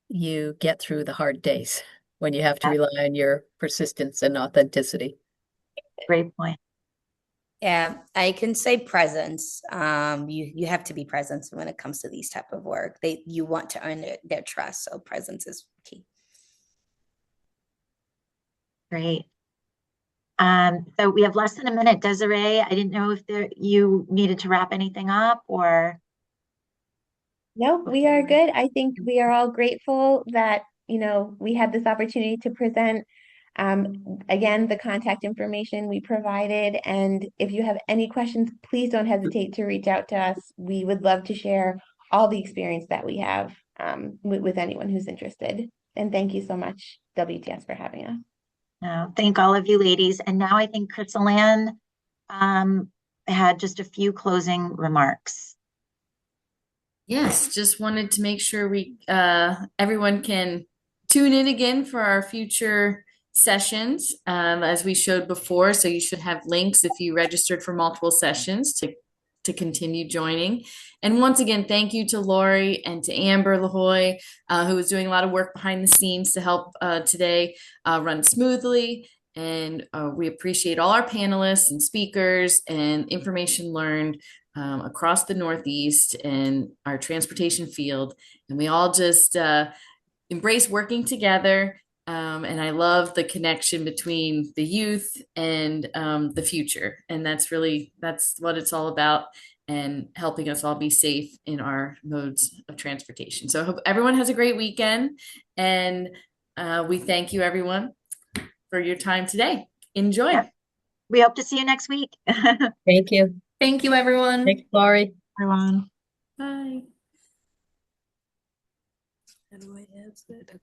you get through the hard days when you have to rely on your persistence and authenticity. great point. Yeah, I can say presence. You have to be present when it comes to these type of work. You want to earn their trust, so presence is key. Great. So we have less than a minute. Desiree, I didn't know if you needed to wrap anything up or. No, we are good. I think we are all grateful that, we had this opportunity to present Again, the contact information we provided, and if you have any questions, please don't hesitate to reach out to us. We would love to share all the experience that we have with anyone who's interested. And thank you so much, WTS, for having us. Thank all of you ladies. And now I think Crystal Ann had just a few closing remarks. Yes, just wanted to make sure we everyone can tune in again for our future sessions as we showed before. So you should have links if you registered for multiple sessions to continue joining. And once again, thank you to Lori and to Amber LaHoy, who was doing a lot of work behind the scenes to help today run smoothly. And we appreciate all our panelists and speakers and information learned across the Northeast and our transportation field. And we all just embrace working together. And I love the connection between the youth and the future. And that's what it's all about, and helping us all be safe in our modes of transportation. So I hope everyone has a great weekend. And we thank you, everyone, for your time today. Enjoy. Yep. We hope to see you next week. Thank you. Thank you, everyone. Thanks, Laurie. Everyone. Bye. How do I answer it?